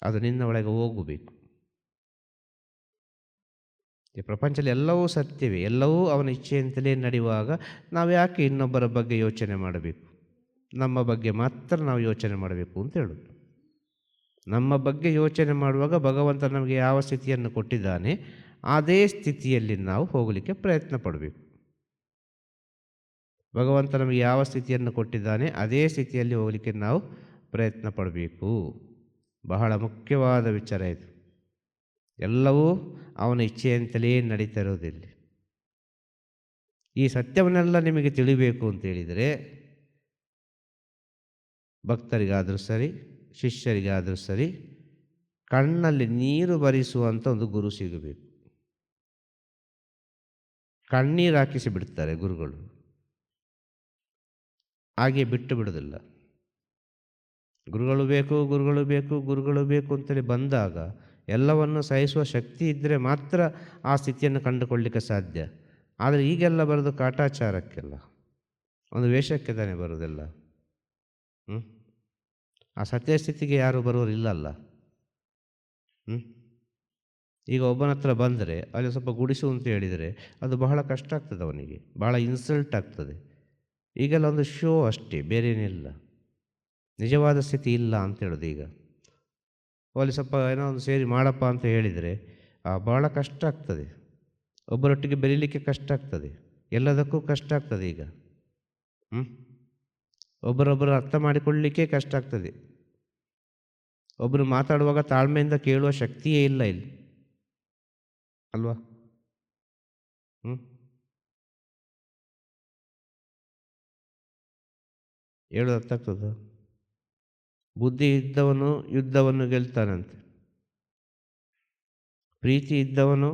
ಅದು ನಿನ್ನ ಒಳಗೆ ಹೋಗಬೇಕು. ಈ ಪ್ರಪಂಚದಲ್ಲಿ ಎಲ್ಲವೂ ಸತ್ಯವೇ, ಎಲ್ಲವೂ ಅವನ ಇಚ್ಛೆಯಂತಲೇ ನಡೆಯುವಾಗ ನಾವು ಯಾಕೆ ಇನ್ನೊಬ್ಬರ ಬಗ್ಗೆ ಯೋಚನೆ ಮಾಡಬೇಕು? ನಮ್ಮ ಬಗ್ಗೆ ಮಾತ್ರ ನಾವು ಯೋಚನೆ ಮಾಡಬೇಕು ಅಂತ ಹೇಳೋದು. ನಮ್ಮ ಬಗ್ಗೆ ಯೋಚನೆ ಮಾಡುವಾಗ ಭಗವಂತ ನಮಗೆ ಯಾವ ಸ್ಥಿತಿಯನ್ನು ಕೊಟ್ಟಿದ್ದಾನೆ ಅದೇ ಸ್ಥಿತಿಯಲ್ಲಿ ನಾವು ಹೋಗಲಿಕ್ಕೆ ಪ್ರಯತ್ನ ಪಡಬೇಕು. ಭಗವಂತ ನಮಗೆ ಯಾವ ಸ್ಥಿತಿಯನ್ನು ಕೊಟ್ಟಿದ್ದಾನೆ ಅದೇ ಸ್ಥಿತಿಯಲ್ಲಿ ಹೋಗಲಿಕ್ಕೆ ನಾವು ಪ್ರಯತ್ನ ಪಡಬೇಕು. ಬಹಳ ಮುಖ್ಯವಾದ ವಿಚಾರ ಇದು. ಎಲ್ಲವೂ ಅವನ ಇಚ್ಛೆಯಂತಲೇ ನಡೀತಾ ಇರೋದಿಲ್ಲ. ಈ ಸತ್ಯವನ್ನೆಲ್ಲ ನಿಮಗೆ ತಿಳಿಬೇಕು ಅಂತೇಳಿದರೆ ಭಕ್ತರಿಗಾದರೂ ಸರಿ, ಶಿಷ್ಯರಿಗಾದರೂ ಸರಿ, ಕಣ್ಣಲ್ಲಿ ನೀರು ಬರಿಸುವಂಥ ಒಂದು ಗುರು ಸಿಗಬೇಕು. ಕಣ್ಣೀರು ಹಾಕಿಸಿ ಬಿಡ್ತಾರೆ ಗುರುಗಳು, ಹಾಗೆ ಬಿಟ್ಟು ಬಿಡೋದಿಲ್ಲ. ಗುರುಗಳು ಬೇಕು, ಗುರುಗಳು ಬೇಕು, ಗುರುಗಳು ಬೇಕು ಅಂತೇಳಿ ಬಂದಾಗ ಎಲ್ಲವನ್ನು ಸಹಿಸುವ ಶಕ್ತಿ ಇದ್ದರೆ ಮಾತ್ರ ಆ ಸ್ಥಿತಿಯನ್ನು ಕಂಡುಕೊಳ್ಳಲಿಕ್ಕೆ ಸಾಧ್ಯ. ಆದರೆ ಈಗೆಲ್ಲ ಬರೋದು ಕಾಟಾಚಾರಕ್ಕೆಲ್ಲ, ಒಂದು ವೇಷಕ್ಕೆ ತಾನೇ ಬರೋದೆಲ್ಲ. ಆ ಸತ್ಯಸ್ಥಿತಿಗೆ ಯಾರು ಬರೋರಿಲ್ಲಲ್ಲ. ಈಗ ಒಬ್ಬನ ಹತ್ರ ಬಂದರೆ ಅಲ್ಲಿ ಸ್ವಲ್ಪ ಗುಡಿಸು ಅಂತ ಹೇಳಿದರೆ ಅದು ಬಹಳ ಕಷ್ಟ ಆಗ್ತದೆ, ಅವನಿಗೆ ಬಹಳ ಇನ್ಸಲ್ಟ್ ಆಗ್ತದೆ. ಈಗೆಲ್ಲ ಒಂದು ಶೋ ಅಷ್ಟೇ, ಬೇರೇನಿಲ್ಲ. ನಿಜವಾದ ಸ್ಥಿತಿ ಇಲ್ಲ ಅಂತ ಹೇಳೋದು. ಈಗ ಅಲ್ಲಿ ಸ್ವಲ್ಪ ಏನೋ ಒಂದು ಸೇರಿ ಮಾಡಪ್ಪ ಅಂತ ಹೇಳಿದರೆ ಭಾಳ ಕಷ್ಟ ಆಗ್ತದೆ. ಒಬ್ಬರೊಟ್ಟಿಗೆ ಬೆರೀಲಿಕ್ಕೆ ಕಷ್ಟ ಆಗ್ತದೆ, ಎಲ್ಲದಕ್ಕೂ ಕಷ್ಟ ಆಗ್ತದೆ. ಈಗ ಒಬ್ಬರೊಬ್ಬರು ಅರ್ಥ ಮಾಡಿಕೊಳ್ಳಲಿಕ್ಕೆ ಕಷ್ಟ ಆಗ್ತದೆ. ಒಬ್ಬರು ಮಾತಾಡುವಾಗ ತಾಳ್ಮೆಯಿಂದ ಕೇಳುವ ಶಕ್ತಿಯೇ ಇಲ್ಲ ಇಲ್ಲಿ, ಅಲ್ವಾ? ಹೇಳೋದು ಅರ್ಥ ಆಗ್ತದ? ಬುದ್ಧಿ ಇದ್ದವನು ಯುದ್ಧವನ್ನು ಗೆಲ್ತಾನಂತೆ, ಪ್ರೀತಿ ಇದ್ದವನು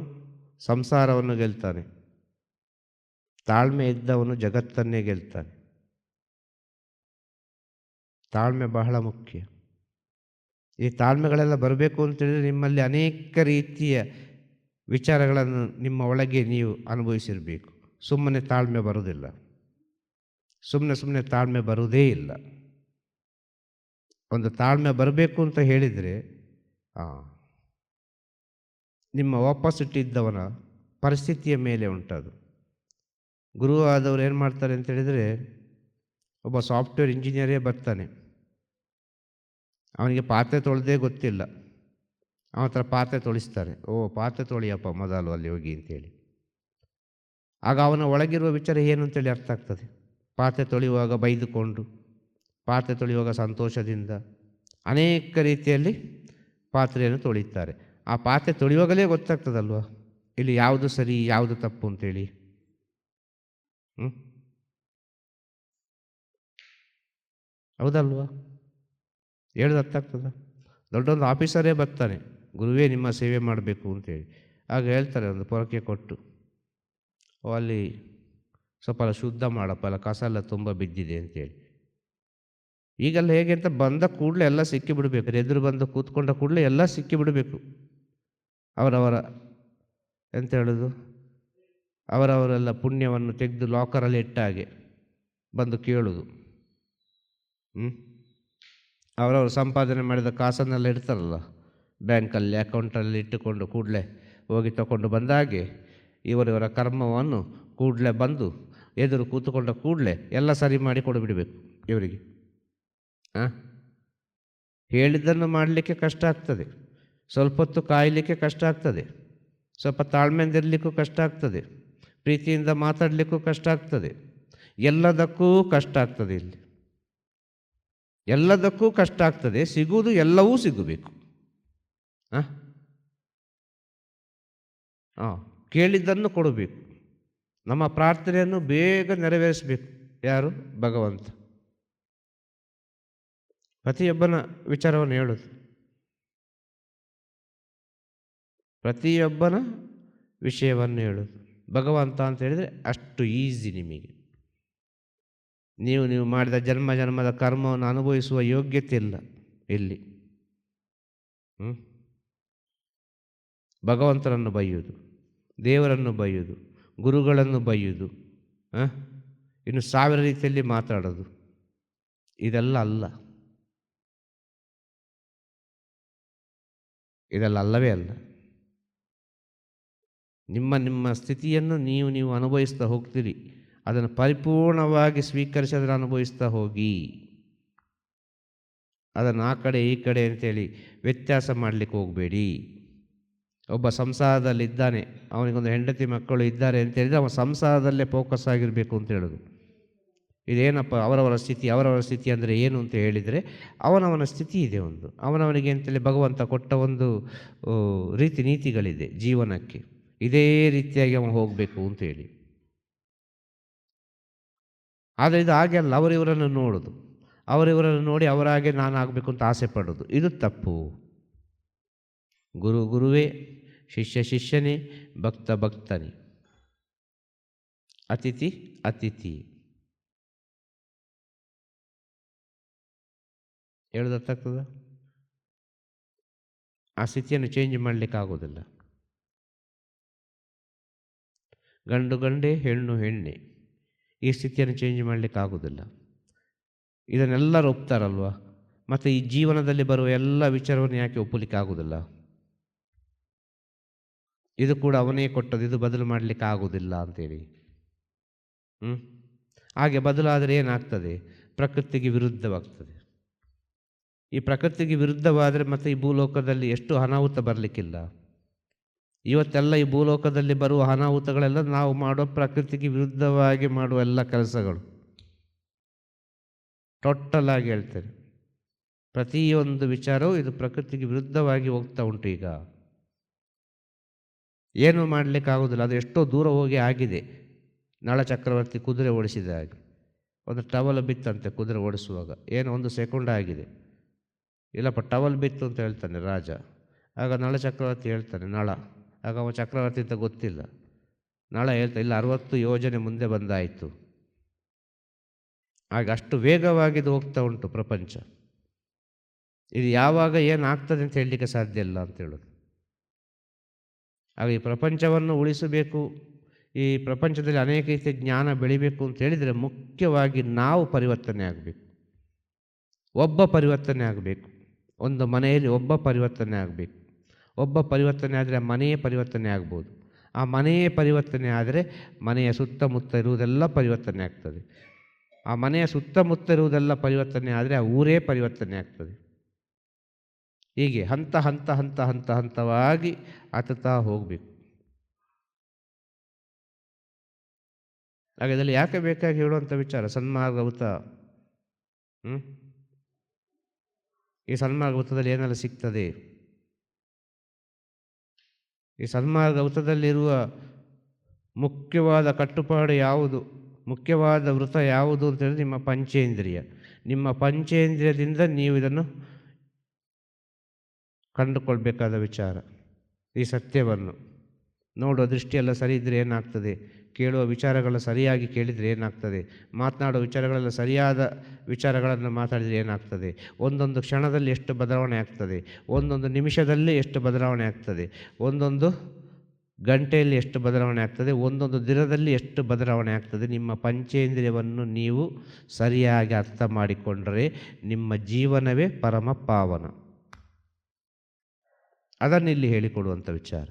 ಸಂಸಾರವನ್ನು ಗೆಲ್ತಾನೆ, ತಾಳ್ಮೆ ಇದ್ದವನು ಜಗತ್ತನ್ನೇ ಗೆಲ್ತಾನೆ. ತಾಳ್ಮೆ ಬಹಳ ಮುಖ್ಯ. ಈ ತಾಳ್ಮೆಗಳೆಲ್ಲ ಬರಬೇಕು ಅಂತೇಳಿದರೆ ನಿಮ್ಮಲ್ಲಿ ಅನೇಕ ರೀತಿಯ ವಿಚಾರಗಳನ್ನು ನಿಮ್ಮ ಒಳಗೆ ನೀವು ಅನುಭವಿಸಿರಬೇಕು. ಸುಮ್ಮನೆ ತಾಳ್ಮೆ ಬರುವುದಿಲ್ಲ, ಸುಮ್ಮನೆ ತಾಳ್ಮೆ ಬರುವುದೇ ಇಲ್ಲ. ಒಂದು ತಾಳ್ಮೆ ಬರಬೇಕು ಅಂತ ಹೇಳಿದರೆ ನಿಮ್ಮ ಆಪೋಸಿಟ್ ಇದ್ದವನ ಪರಿಸ್ಥಿತಿಯ ಮೇಲೆ ಉಂಟದು. ಗುರು ಆದವರು ಏನು ಮಾಡ್ತಾರೆ ಅಂತ ಹೇಳಿದರೆ, ಒಬ್ಬ ಸಾಫ್ಟ್ವೇರ್ ಇಂಜಿನಿಯರೇ ಬರ್ತಾನೆ, ಅವನಿಗೆ ಪಾತ್ರೆ ತೊಳೆದೇ ಗೊತ್ತಿಲ್ಲ, ಅವನ ಹತ್ರ ಪಾತ್ರೆ ತೊಳಿಸ್ತಾರೆ. ಪಾತ್ರೆ ತೊಳಿಯಪ್ಪ ಮೊದಲು ಅಲ್ಲಿ ಹೋಗಿ ಅಂತೇಳಿ. ಆಗ ಅವನ ಒಳಗಿರುವ ವಿಚಾರ ಏನು ಅಂತೇಳಿ ಅರ್ಥ ಆಗ್ತದೆ. ಪಾತ್ರೆ ತೊಳೆಯುವಾಗ ಬೈದುಕೊಂಡು, ಪಾತ್ರೆ ತೊಳೆಯುವಾಗ ಸಂತೋಷದಿಂದ, ಅನೇಕ ರೀತಿಯಲ್ಲಿ ಪಾತ್ರೆಯನ್ನು ತೊಳಿತಾರೆ. ಆ ಪಾತ್ರೆ ತೊಳೆಯುವಾಗಲೇ ಗೊತ್ತಾಗ್ತದಲ್ವ ಇಲ್ಲಿ ಯಾವುದು ಸರಿ ಯಾವುದು ತಪ್ಪು ಅಂತೇಳಿ. ಹೌದಲ್ವಾ? ಹೇಳೋದು ಅರ್ಥ ಆಗ್ತದ? ದೊಡ್ಡೊಂದು ಆಫೀಸರೇ ಬರ್ತಾನೆ, ಗುರುವೇ ನಿಮ್ಮ ಸೇವೆ ಮಾಡಬೇಕು ಅಂತೇಳಿ. ಆಗ ಹೇಳ್ತಾರೆ ಒಂದು ಪೊರಕೆ ಕೊಟ್ಟು, ಅಲ್ಲಿ ಸ್ವಲ್ಪ ಶುದ್ಧ ಮಾಡಪ್ಪ, ಅಲ್ಲ ಕಸ ಎಲ್ಲ ತುಂಬ ಬಿದ್ದಿದೆ ಅಂತೇಳಿ. ಈಗೆಲ್ಲ ಹೇಗೆ ಅಂತ ಬಂದ ಕೂಡಲೇ ಎಲ್ಲ ಸಿಕ್ಕಿಬಿಡಬೇಕು, ಎದುರು ಬಂದು ಕೂತ್ಕೊಂಡ ಕೂಡಲೇ ಎಲ್ಲ ಸಿಕ್ಕಿಬಿಡಬೇಕು. ಅವರವರ ಎಂತ ಹೇಳೋದು, ಅವರವರೆಲ್ಲ ಪುಣ್ಯವನ್ನು ತೆಗೆದು ಲಾಕರಲ್ಲಿ ಇಟ್ಟ ಹಾಗೆ ಬಂದು ಕೇಳೋದು. ಅವರವರು ಸಂಪಾದನೆ ಮಾಡಿದ ಕಾಸನ್ನೆಲ್ಲ ಇಡ್ತಾರಲ್ಲ ಬ್ಯಾಂಕಲ್ಲಿ, ಅಕೌಂಟಲ್ಲಿ ಇಟ್ಟುಕೊಂಡು ಕೂಡಲೇ ಹೋಗಿ ತಗೊಂಡು ಬಂದ ಹಾಗೆ ಇವರಿವರ ಕರ್ಮವನ್ನು ಕೂಡಲೇ ಬಂದು ಎದುರು ಕೂತ್ಕೊಂಡ ಕೂಡಲೇ ಎಲ್ಲ ಸರಿ ಮಾಡಿ ಕೊಡಿಬಿಡಬೇಕು ಇವರಿಗೆ. ಹೇಳಿದ್ದನ್ನು ಮಾಡಲಿಕ್ಕೆ ಕಷ್ಟ ಆಗ್ತದೆ, ಸ್ವಲ್ಪ ಹೊತ್ತು ಕಾಯಲಿಕ್ಕೆ ಕಷ್ಟ ಆಗ್ತದೆ, ಸ್ವಲ್ಪ ತಾಳ್ಮೆಯಿಂದಿರಲಿಕ್ಕೂ ಕಷ್ಟ ಆಗ್ತದೆ, ಪ್ರೀತಿಯಿಂದ ಮಾತಾಡಲಿಕ್ಕೂ ಕಷ್ಟ ಆಗ್ತದೆ, ಎಲ್ಲದಕ್ಕೂ ಕಷ್ಟ ಆಗ್ತದೆ. ಇಲ್ಲಿ ಎಲ್ಲದಕ್ಕೂ ಕಷ್ಟ ಆಗ್ತದೆ, ಸಿಗುವುದು ಎಲ್ಲವೂ ಸಿಗಬೇಕು. ಕೇಳಿದ್ದನ್ನು ಕೊಡಬೇಕು, ನಮ್ಮ ಪ್ರಾರ್ಥನೆಯನ್ನು ಬೇಗ ನೆರವೇರಿಸಬೇಕು. ಯಾರು? ಭಗವಂತ. ಪ್ರತಿಯೊಬ್ಬನ ವಿಚಾರವನ್ನು ಹೇಳೋದು, ಪ್ರತಿಯೊಬ್ಬನ ವಿಷಯವನ್ನು ಹೇಳೋದು. ಭಗವಂತ ಅಂತ ಹೇಳಿದರೆ ಅಷ್ಟು ಈಸಿ ನಿಮಗೆ. ನೀವು ಮಾಡಿದ ಜನ್ಮದ ಕರ್ಮವನ್ನು ಅನುಭವಿಸುವ ಯೋಗ್ಯತೆ ಇಲ್ಲ ಇಲ್ಲಿ. ಭಗವಂತನನ್ನು ಬೈಯುವುದು, ದೇವರನ್ನು ಬೈಯುವುದು, ಗುರುಗಳನ್ನು ಬೈಯುವುದು, ಇನ್ನು ಸಾವಿರ ರೀತಿಯಲ್ಲಿ ಮಾತಾಡೋದು, ಇದೆಲ್ಲ ಅಲ್ಲ. ಇದೆಲ್ಲ ಅಲ್ಲವೇ ಅಲ್ಲ. ನಿಮ್ಮ ಸ್ಥಿತಿಯನ್ನು ನೀವು ಅನುಭವಿಸ್ತಾ ಹೋಗ್ತೀರಿ. ಅದನ್ನು ಪರಿಪೂರ್ಣವಾಗಿ ಸ್ವೀಕರಿಸಿ ಅದನ್ನು ಅನುಭವಿಸ್ತಾ ಹೋಗಿ. ಅದನ್ನು ಆ ಕಡೆ ಈ ಕಡೆ ಅಂತೇಳಿ ವ್ಯತ್ಯಾಸ ಮಾಡಲಿಕ್ಕೆ ಹೋಗಬೇಡಿ. ಒಬ್ಬ ಸಂಸಾರದಲ್ಲಿದ್ದಾನೆ, ಅವನಿಗೊಂದು ಹೆಂಡತಿ ಮಕ್ಕಳು ಇದ್ದಾರೆ ಅಂತ ಹೇಳಿದರೆ ಅವನ ಸಂಸಾರದಲ್ಲೇ ಫೋಕಸ್ ಆಗಿರಬೇಕು ಅಂತ ಹೇಳೋದು. ಇದೇನಪ್ಪ ಅವರವರ ಸ್ಥಿತಿ ಅಂದರೆ ಏನು ಅಂತ ಹೇಳಿದರೆ, ಅವನವನ ಸ್ಥಿತಿ ಇದೆ ಒಂದು, ಅವನವನಿಗೆ ಅಂತೇಳಿ ಭಗವಂತ ಕೊಟ್ಟ ಒಂದು ರೀತಿ ನೀತಿಗಳಿದೆ ಜೀವನಕ್ಕೆ. ಇದೇ ರೀತಿಯಾಗಿ ಅವನು ಹೋಗಬೇಕು ಅಂತೇಳಿ. ಆದರೆ ಇದು ಹಾಗೆ ಅಲ್ಲ. ಅವರಿವರನ್ನು ನೋಡೋದು, ಅವರಿವರನ್ನು ನೋಡಿ ಅವರಾಗೆ ನಾನು ಆಗಬೇಕು ಅಂತ ಆಸೆ ಪಡೋದು, ಇದು ತಪ್ಪು. ಗುರು ಗುರುವೇ, ಶಿಷ್ಯ ಶಿಷ್ಯನೇ, ಭಕ್ತ ಭಕ್ತನೇ, ಅತಿಥಿ ಅತಿಥಿ. ಹೇಳೋದು ಅರ್ಥ ಆಗ್ತದ? ಆ ಸ್ಥಿತಿಯನ್ನು ಚೇಂಜ್ ಮಾಡಲಿಕ್ಕೆ ಆಗೋದಿಲ್ಲ. ಗಂಡು ಗಂಡೇ, ಹೆಣ್ಣು ಹೆಣ್ಣೆ, ಈ ಸ್ಥಿತಿಯನ್ನು ಚೇಂಜ್ ಮಾಡಲಿಕ್ಕೆ ಆಗೋದಿಲ್ಲ. ಇದನ್ನೆಲ್ಲರೂ ಒಪ್ತಾರಲ್ವ? ಮತ್ತು ಈ ಜೀವನದಲ್ಲಿ ಬರುವ ಎಲ್ಲ ವಿಚಾರವನ್ನು ಯಾಕೆ ಒಪ್ಪಲಿಕ್ಕೆ ಆಗೋದಿಲ್ಲ? ಇದು ಕೂಡ ಅವನೇ ಕೊಟ್ಟದ್ದು, ಇದು ಬದಲು ಮಾಡಲಿಕ್ಕೆ ಆಗೋದಿಲ್ಲ ಅಂತೇಳಿ. ಹಾಗೆ ಬದಲಾದರೆ ಏನಾಗ್ತದೆ? ಪ್ರಕೃತಿಗೆ ವಿರುದ್ಧವಾಗ್ತದೆ. ಈ ಪ್ರಕೃತಿಗೆ ವಿರುದ್ಧವಾದರೆ ಮತ್ತು ಈ ಭೂಲೋಕದಲ್ಲಿ ಎಷ್ಟು ಅನಾಹುತ ಬರಲಿಕ್ಕಿಲ್ಲ. ಇವತ್ತೆಲ್ಲ ಈ ಭೂಲೋಕದಲ್ಲಿ ಬರುವ ಅನಾಹುತಗಳೆಲ್ಲ ನಾವು ಮಾಡೋ ಪ್ರಕೃತಿಗೆ ವಿರುದ್ಧವಾಗಿ ಮಾಡುವ ಎಲ್ಲ ಕೆಲಸಗಳು. ಟೋಟಲ್ ಆಗಿ ಹೇಳ್ತೇನೆ, ಪ್ರತಿಯೊಂದು ವಿಚಾರವೂ ಇದು ಪ್ರಕೃತಿಗೆ ವಿರುದ್ಧವಾಗಿ ಹೋಗ್ತಾ ಉಂಟು. ಈಗ ಏನೂ ಮಾಡಲಿಕ್ಕಾಗೋದಿಲ್ಲ. ಅದು ಎಷ್ಟೋ ದೂರ ಹೋಗಿ ಆಗಿದೆ. ನಳ ಚಕ್ರವರ್ತಿ ಕುದುರೆ ಓಡಿಸಿದ ಹಾಗೆ ಒಂದು ಟವಲ್ ಬಿತ್ತಂತೆ ಕುದುರೆ ಓಡಿಸುವಾಗ, ಏನು 1 ಸೆಕೆಂಡ್ ಆಗಿದೆ. ಇಲ್ಲಪ್ಪ ಟವಲ್ ಬಿತ್ತು ಅಂತ ಹೇಳ್ತಾನೆ ರಾಜ. ಆಗ ನಳ ಚಕ್ರವರ್ತಿ ಹೇಳ್ತಾನೆ ನಳ. ಆಗ ಅವ ಚಕ್ರವರ್ತಿ ಅಂತ ಗೊತ್ತಿಲ್ಲ. ನಳ ಹೇಳ್ತಾ ಇಲ್ಲ 60 ಯೋಜನೆ ಮುಂದೆ ಬಂದಾಯಿತು. ಆಗ ಅಷ್ಟು ವೇಗವಾಗಿ ಹೋಗ್ತಾ ಉಂಟು ಪ್ರಪಂಚ. ಇದು ಯಾವಾಗ ಏನಾಗ್ತದೆ ಅಂತ ಹೇಳಲಿಕ್ಕೆ ಸಾಧ್ಯ ಇಲ್ಲ ಅಂತ ಹೇಳೋದು. ಆಗ ಈ ಪ್ರಪಂಚವನ್ನು ಉಳಿಸಬೇಕು, ಈ ಪ್ರಪಂಚದಲ್ಲಿ ಅನೇಕ ರೀತಿಯ ಜ್ಞಾನ ಬೆಳಿಬೇಕು ಅಂತ ಹೇಳಿದರೆ ಮುಖ್ಯವಾಗಿ ನಾವು ಪರಿವರ್ತನೆ ಆಗಬೇಕು. ಒಬ್ಬ ಪರಿವರ್ತನೆ ಆಗಬೇಕು. ಒಂದು ಮನೆಯಲ್ಲಿ ಒಬ್ಬ ಪರಿವರ್ತನೆ ಆಗಬೇಕು. ಒಬ್ಬ ಪರಿವರ್ತನೆ ಆದರೆ ಆ ಮನೆಯೇ ಪರಿವರ್ತನೆ ಆಗ್ಬೋದು. ಆ ಮನೆಯೇ ಪರಿವರ್ತನೆ ಆದರೆ ಮನೆಯ ಸುತ್ತಮುತ್ತ ಇರುವುದೆಲ್ಲ ಪರಿವರ್ತನೆ ಆಗ್ತದೆ. ಆ ಮನೆಯ ಸುತ್ತಮುತ್ತ ಇರುವುದೆಲ್ಲ ಪರಿವರ್ತನೆ ಆದರೆ ಆ ಊರೇ ಪರಿವರ್ತನೆ ಆಗ್ತದೆ. ಹೀಗೆ ಹಂತ ಹಂತ ಹಂತ ಹಂತ ಹಂತವಾಗಿ ಹತ್ತುತ್ತಾ ಹೋಗಬೇಕು. ಹಾಗೆ ಇದರಲ್ಲಿ ಯಾಕೆ ಬೇಕಾಗಿ ಹೇಳುವಂಥ ವಿಚಾರ ಸನ್ಮಾರ್ಗವೃತ. ಈ ಸನ್ಮಾರ್ಗವೃತದಲ್ಲಿ ಏನೆಲ್ಲ ಸಿಗ್ತದೆ? ಈ ಸನ್ಮಾರ್ಗವೃತದಲ್ಲಿರುವ ಮುಖ್ಯವಾದ ಕಟ್ಟುಪಾಡು ಯಾವುದು, ಮುಖ್ಯವಾದ ವೃತ ಯಾವುದು ಅಂತೇಳಿದ್ರೆ ನಿಮ್ಮ ಪಂಚೇಂದ್ರಿಯ. ನಿಮ್ಮ ಪಂಚೇಂದ್ರಿಯದಿಂದ ನೀವು ಇದನ್ನು ಕಂಡುಕೊಳ್ಬೇಕಾದ ವಿಚಾರ. ಈ ಸತ್ಯವನ್ನು ನೋಡುವ ದೃಷ್ಟಿಯೆಲ್ಲ ಸರಿ ಇದ್ದರೆ ಏನಾಗ್ತದೆ? ಕೇಳುವ ವಿಚಾರಗಳ ಸರಿಯಾಗಿ ಕೇಳಿದರೆ ಏನಾಗ್ತದೆ? ಮಾತನಾಡುವ ವಿಚಾರಗಳೆಲ್ಲ ಸರಿಯಾದ ವಿಚಾರಗಳನ್ನು ಮಾತಾಡಿದರೆ ಏನಾಗ್ತದೆ? ಒಂದೊಂದು ಕ್ಷಣದಲ್ಲಿ ಎಷ್ಟು ಬದಲಾವಣೆ ಆಗ್ತದೆ, ಒಂದೊಂದು ನಿಮಿಷದಲ್ಲಿ ಎಷ್ಟು ಬದಲಾವಣೆ ಆಗ್ತದೆ, ಒಂದೊಂದು ಗಂಟೆಯಲ್ಲಿ ಎಷ್ಟು ಬದಲಾವಣೆ ಆಗ್ತದೆ, ಒಂದೊಂದು ದಿನದಲ್ಲಿ ಎಷ್ಟು ಬದಲಾವಣೆ ಆಗ್ತದೆ. ನಿಮ್ಮ ಪಂಚೇಂದ್ರಿಯವನ್ನು ನೀವು ಸರಿಯಾಗಿ ಅರ್ಥ ಮಾಡಿಕೊಂಡರೆ ನಿಮ್ಮ ಜೀವನವೇ ಪರಮ ಪಾವನ. ಅದನ್ನಿಲ್ಲಿ ಹೇಳಿಕೊಡುವಂಥ ವಿಚಾರ.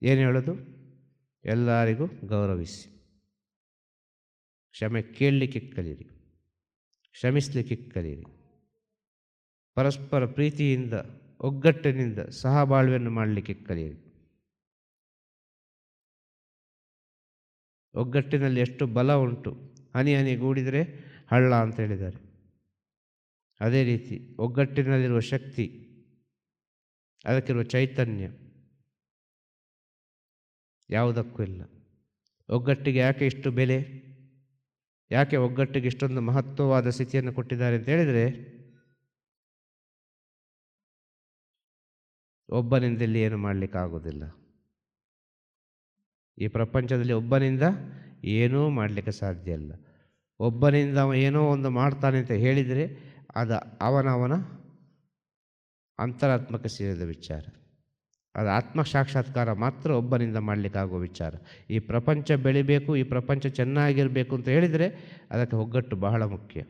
ಏನು ಹೇಳೋದು? ಎಲ್ಲರಿಗೂ ಗೌರವಿಸಿ, ಕ್ಷಮೆ ಕೇಳಲಿಕ್ಕೆ ಕಲೀರಿ, ಕ್ಷಮಿಸಲಿಕ್ಕೆ ಕಲೀರಿ, ಪರಸ್ಪರ ಪ್ರೀತಿಯಿಂದ ಒಗ್ಗಟ್ಟಿನಿಂದ ಸಹಬಾಳ್ವೆಯನ್ನು ಮಾಡಲಿಕ್ಕೆ ಕಲೀರಿ. ಒಗ್ಗಟ್ಟಿನಲ್ಲಿ ಎಷ್ಟು ಬಲ ಉಂಟು. ಹನಿ ಹನಿ ಗೂಡಿದರೆ ಹಳ್ಳ ಅಂತ ಹೇಳಿದ್ದಾರೆ. ಅದೇ ರೀತಿ ಒಗ್ಗಟ್ಟಿನಲ್ಲಿರುವ ಶಕ್ತಿ, ಅದಕ್ಕಿರುವ ಚೈತನ್ಯ ಯಾವುದಕ್ಕೂ ಇಲ್ಲ. ಒಗ್ಗಟ್ಟಿಗೆ ಯಾಕೆ ಇಷ್ಟು ಬೆಲೆ, ಯಾಕೆ ಒಗ್ಗಟ್ಟಿಗೆ ಇಷ್ಟೊಂದು ಮಹತ್ವವಾದ ಸ್ಥಿತಿಯನ್ನು ಕೊಟ್ಟಿದ್ದಾರೆ ಅಂತ ಹೇಳಿದರೆ, ಒಬ್ಬನಿಂದ ಇಲ್ಲಿ ಏನು ಮಾಡಲಿಕ್ಕಾಗೋದಿಲ್ಲ. ಈ ಪ್ರಪಂಚದಲ್ಲಿ ಒಬ್ಬನಿಂದ ಏನೂ ಮಾಡಲಿಕ್ಕೆ ಸಾಧ್ಯ ಇಲ್ಲ. ಒಬ್ಬನಿಂದ ಅವ ಏನೋ ಒಂದು ಮಾಡ್ತಾನೆ ಅಂತ ಹೇಳಿದರೆ ಅದು ಅವನವನ ಅಂತರಾತ್ಮಕ್ಕೆ ಸೇರಿದ ವಿಚಾರ. ಅದು ಆತ್ಮ ಸಾಕ್ಷಾತ್ಕಾರ ಮಾತ್ರ ಒಬ್ಬನಿಂದ ಮಾಡಲಿಕ್ಕಾಗುವ ವಿಚಾರ. ಈ ಪ್ರಪಂಚ ಬೆಳಿಬೇಕು, ಈ ಪ್ರಪಂಚ ಚೆನ್ನಾಗಿರಬೇಕು ಅಂತ ಹೇಳಿದರೆ ಅದಕ್ಕೆ ಒಗ್ಗಟ್ಟು ಬಹಳ ಮುಖ್ಯ.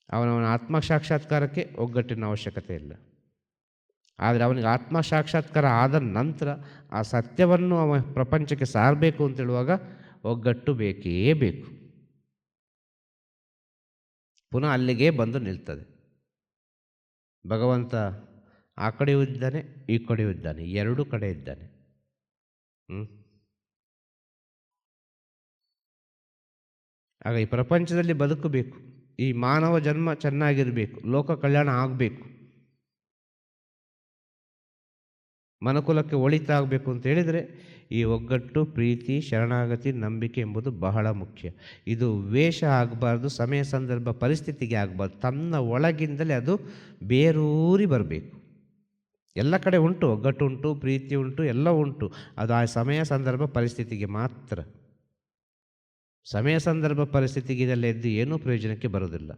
ಅವನವನ ಆತ್ಮ ಸಾಕ್ಷಾತ್ಕಾರಕ್ಕೆ ಒಗ್ಗಟ್ಟಿನ ಅವಶ್ಯಕತೆ ಇಲ್ಲ. ಆದರೆ ಅವನಿಗೆ ಆತ್ಮ ಸಾಕ್ಷಾತ್ಕಾರ ಆದ ನಂತರ ಆ ಸತ್ಯವನ್ನು ಅವ ಪ್ರಪಂಚಕ್ಕೆ ಸಾರಬೇಕು ಅಂತ ಹೇಳುವಾಗ ಒಗ್ಗಟ್ಟು ಬೇಕೇ ಬೇಕು. ಪುನಃ ಅಲ್ಲಿಗೆ ಬಂದು ನಿಲ್ತದೆ. ಭಗವಂತ ಆ ಕಡೆಯೂ ಇದ್ದಾನೆ, ಈ ಕಡೆಯೂ ಇದ್ದಾನೆ, ಎರಡೂ ಕಡೆ ಇದ್ದಾನೆ. ಆಗ ಈ ಪ್ರಪಂಚದಲ್ಲಿ ಬದುಕಬೇಕು, ಈ ಮಾನವ ಜನ್ಮ ಚೆನ್ನಾಗಿರಬೇಕು, ಲೋಕ ಕಲ್ಯಾಣ ಆಗಬೇಕು, ಮನುಕುಲಕ್ಕೆ ಒಳಿತಾಗಬೇಕು ಅಂತ ಹೇಳಿದರೆ ಈ ಒಗ್ಗಟ್ಟು, ಪ್ರೀತಿ, ಶರಣಾಗತಿ, ನಂಬಿಕೆ ಎಂಬುದು ಬಹಳ ಮುಖ್ಯ. ಇದು ವೇಷ ಆಗಬಾರ್ದು, ಸಮಯ ಸಂದರ್ಭ ಪರಿಸ್ಥಿತಿಗೆ ಆಗಬಾರ್ದು. ತನ್ನ ಒಳಗಿಂದಲೇ ಅದು ಬೇರೂರಿ ಬರಬೇಕು. ಎಲ್ಲ ಕಡೆ ಉಂಟು, ಒಗ್ಗಟ್ಟು ಉಂಟು, ಪ್ರೀತಿ ಉಂಟು, ಎಲ್ಲ ಉಂಟು. ಅದು ಆ ಸಮಯ ಸಂದರ್ಭ ಪರಿಸ್ಥಿತಿಗೆ ಮಾತ್ರ. ಸಮಯ ಸಂದರ್ಭ ಪರಿಸ್ಥಿತಿಗೆ ಇದೆಲ್ಲ ಎದ್ದು ಏನೂ ಪ್ರಯೋಜನಕ್ಕೆ ಬರೋದಿಲ್ಲ.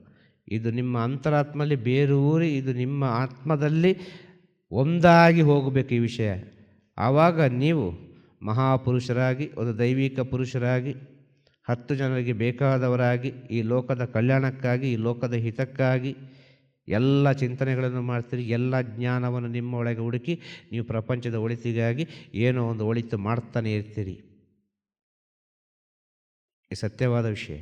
ಇದು ನಿಮ್ಮ ಅಂತರಾತ್ಮಲ್ಲಿ ಬೇರೂರಿ ಇದು ನಿಮ್ಮ ಆತ್ಮದಲ್ಲಿ ಒಂದಾಗಿ ಹೋಗಬೇಕು ಈ ವಿಷಯ. ಆವಾಗ ನೀವು ಮಹಾಪುರುಷರಾಗಿ, ಒಂದು ದೈವಿಕ ಪುರುಷರಾಗಿ, 10 ಜನರಿಗೆ ಬೇಕಾದವರಾಗಿ, ಈ ಲೋಕದ ಕಲ್ಯಾಣಕ್ಕಾಗಿ, ಈ ಲೋಕದ ಹಿತಕ್ಕಾಗಿ ಎಲ್ಲ ಚಿಂತನೆಗಳನ್ನು ಮಾಡ್ತೀರಿ. ಎಲ್ಲ ಜ್ಞಾನವನ್ನು ನಿಮ್ಮ ಒಳಗೆ ಹುಡುಕಿ ನೀವು ಪ್ರಪಂಚದ ಒಳಿತಿಗಾಗಿ ಏನೋ ಒಂದು ಒಳಿತು ಮಾಡ್ತಾನೆ ಇರ್ತೀರಿ. ಈ ಸತ್ಯವಾದ ವಿಷಯ.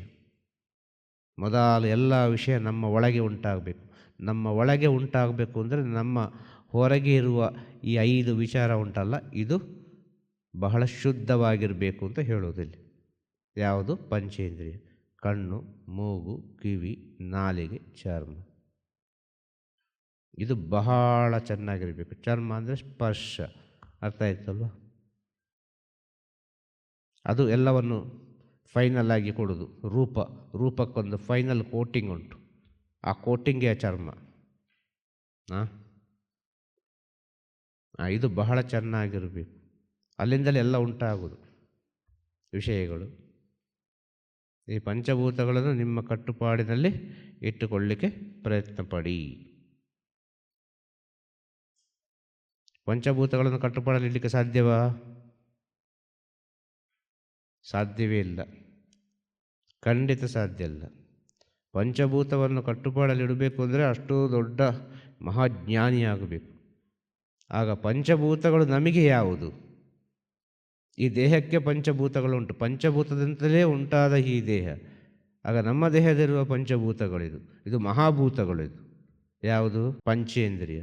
ಮೊದಲು ಎಲ್ಲ ವಿಷಯ ನಮ್ಮ ಒಳಗೆ ಉಂಟಾಗಬೇಕು. ನಮ್ಮ ಒಳಗೆ ಉಂಟಾಗಬೇಕು ಅಂದರೆ ನಮ್ಮ ಹೊರಗೆ ಇರುವ ಈ 5 ವಿಚಾರ ಉಂಟಲ್ಲ, ಇದು ಬಹಳ ಶುದ್ಧವಾಗಿರಬೇಕು ಅಂತ ಹೇಳೋದಿಲ್ಲ. ಯಾವುದು? ಪಂಚೇಂದ್ರಿಯ. ಕಣ್ಣು, ಮೂಗು, ಕಿವಿ, ನಾಲಿಗೆ, ಚರ್ಮ. ಇದು ಬಹಳ ಚೆನ್ನಾಗಿರಬೇಕು. ಚರ್ಮ ಅಂದರೆ ಸ್ಪರ್ಶ, ಅರ್ಥ ಆಯ್ತಲ್ವ? ಅದು ಎಲ್ಲವನ್ನು ಫೈನಲ್ ಆಗಿ ಕೊಡೋದು. ರೂಪಕ್ಕೊಂದು ಫೈನಲ್ ಕೋಟಿಂಗ್ ಉಂಟು, ಆ ಕೋಟಿಂಗೇ ಚರ್ಮ. ಇದು ಬಹಳ ಚೆನ್ನಾಗಿರಬೇಕು. ಅಲ್ಲಿಂದಲೇ ಎಲ್ಲ ಉಂಟಾಗೋದು ವಿಷಯಗಳು. ಈ ಪಂಚಭೂತಗಳನ್ನು ನಿಮ್ಮ ಕಟ್ಟುಪಾಡಿನಲ್ಲಿ ಇಟ್ಟುಕೊಳ್ಳಿಕ್ಕೆ ಪ್ರಯತ್ನ ಪಡಿ. ಪಂಚಭೂತಗಳನ್ನು ಕಟ್ಟುಪಾಡಲ್ಲಿ ಇಡಲಿಕ್ಕೆ ಸಾಧ್ಯವಾ? ಸಾಧ್ಯವೇ ಇಲ್ಲ, ಖಂಡಿತ ಸಾಧ್ಯ ಇಲ್ಲ. ಪಂಚಭೂತವನ್ನು ಕಟ್ಟುಪಾಡಲ್ಲಿ ಇಡಬೇಕು ಅಂದರೆ ಅಷ್ಟು ದೊಡ್ಡ ಮಹಾಜ್ಞಾನಿಯಾಗಬೇಕು. ಆಗ ಪಂಚಭೂತಗಳು ನಮಗೆ ಯಾವುದು? ಈ ದೇಹಕ್ಕೆ ಪಂಚಭೂತಗಳುಂಟು, ಪಂಚಭೂತದಿಂದಲೇ ಉಂಟಾದ ಈ ದೇಹ. ಆಗ ನಮ್ಮ ದೇಹದಲ್ಲಿರುವ ಪಂಚಭೂತಗಳಿದು, ಇದು ಮಹಾಭೂತಗಳಿದು. ಯಾವುದು? ಪಂಚೇಂದ್ರಿಯ.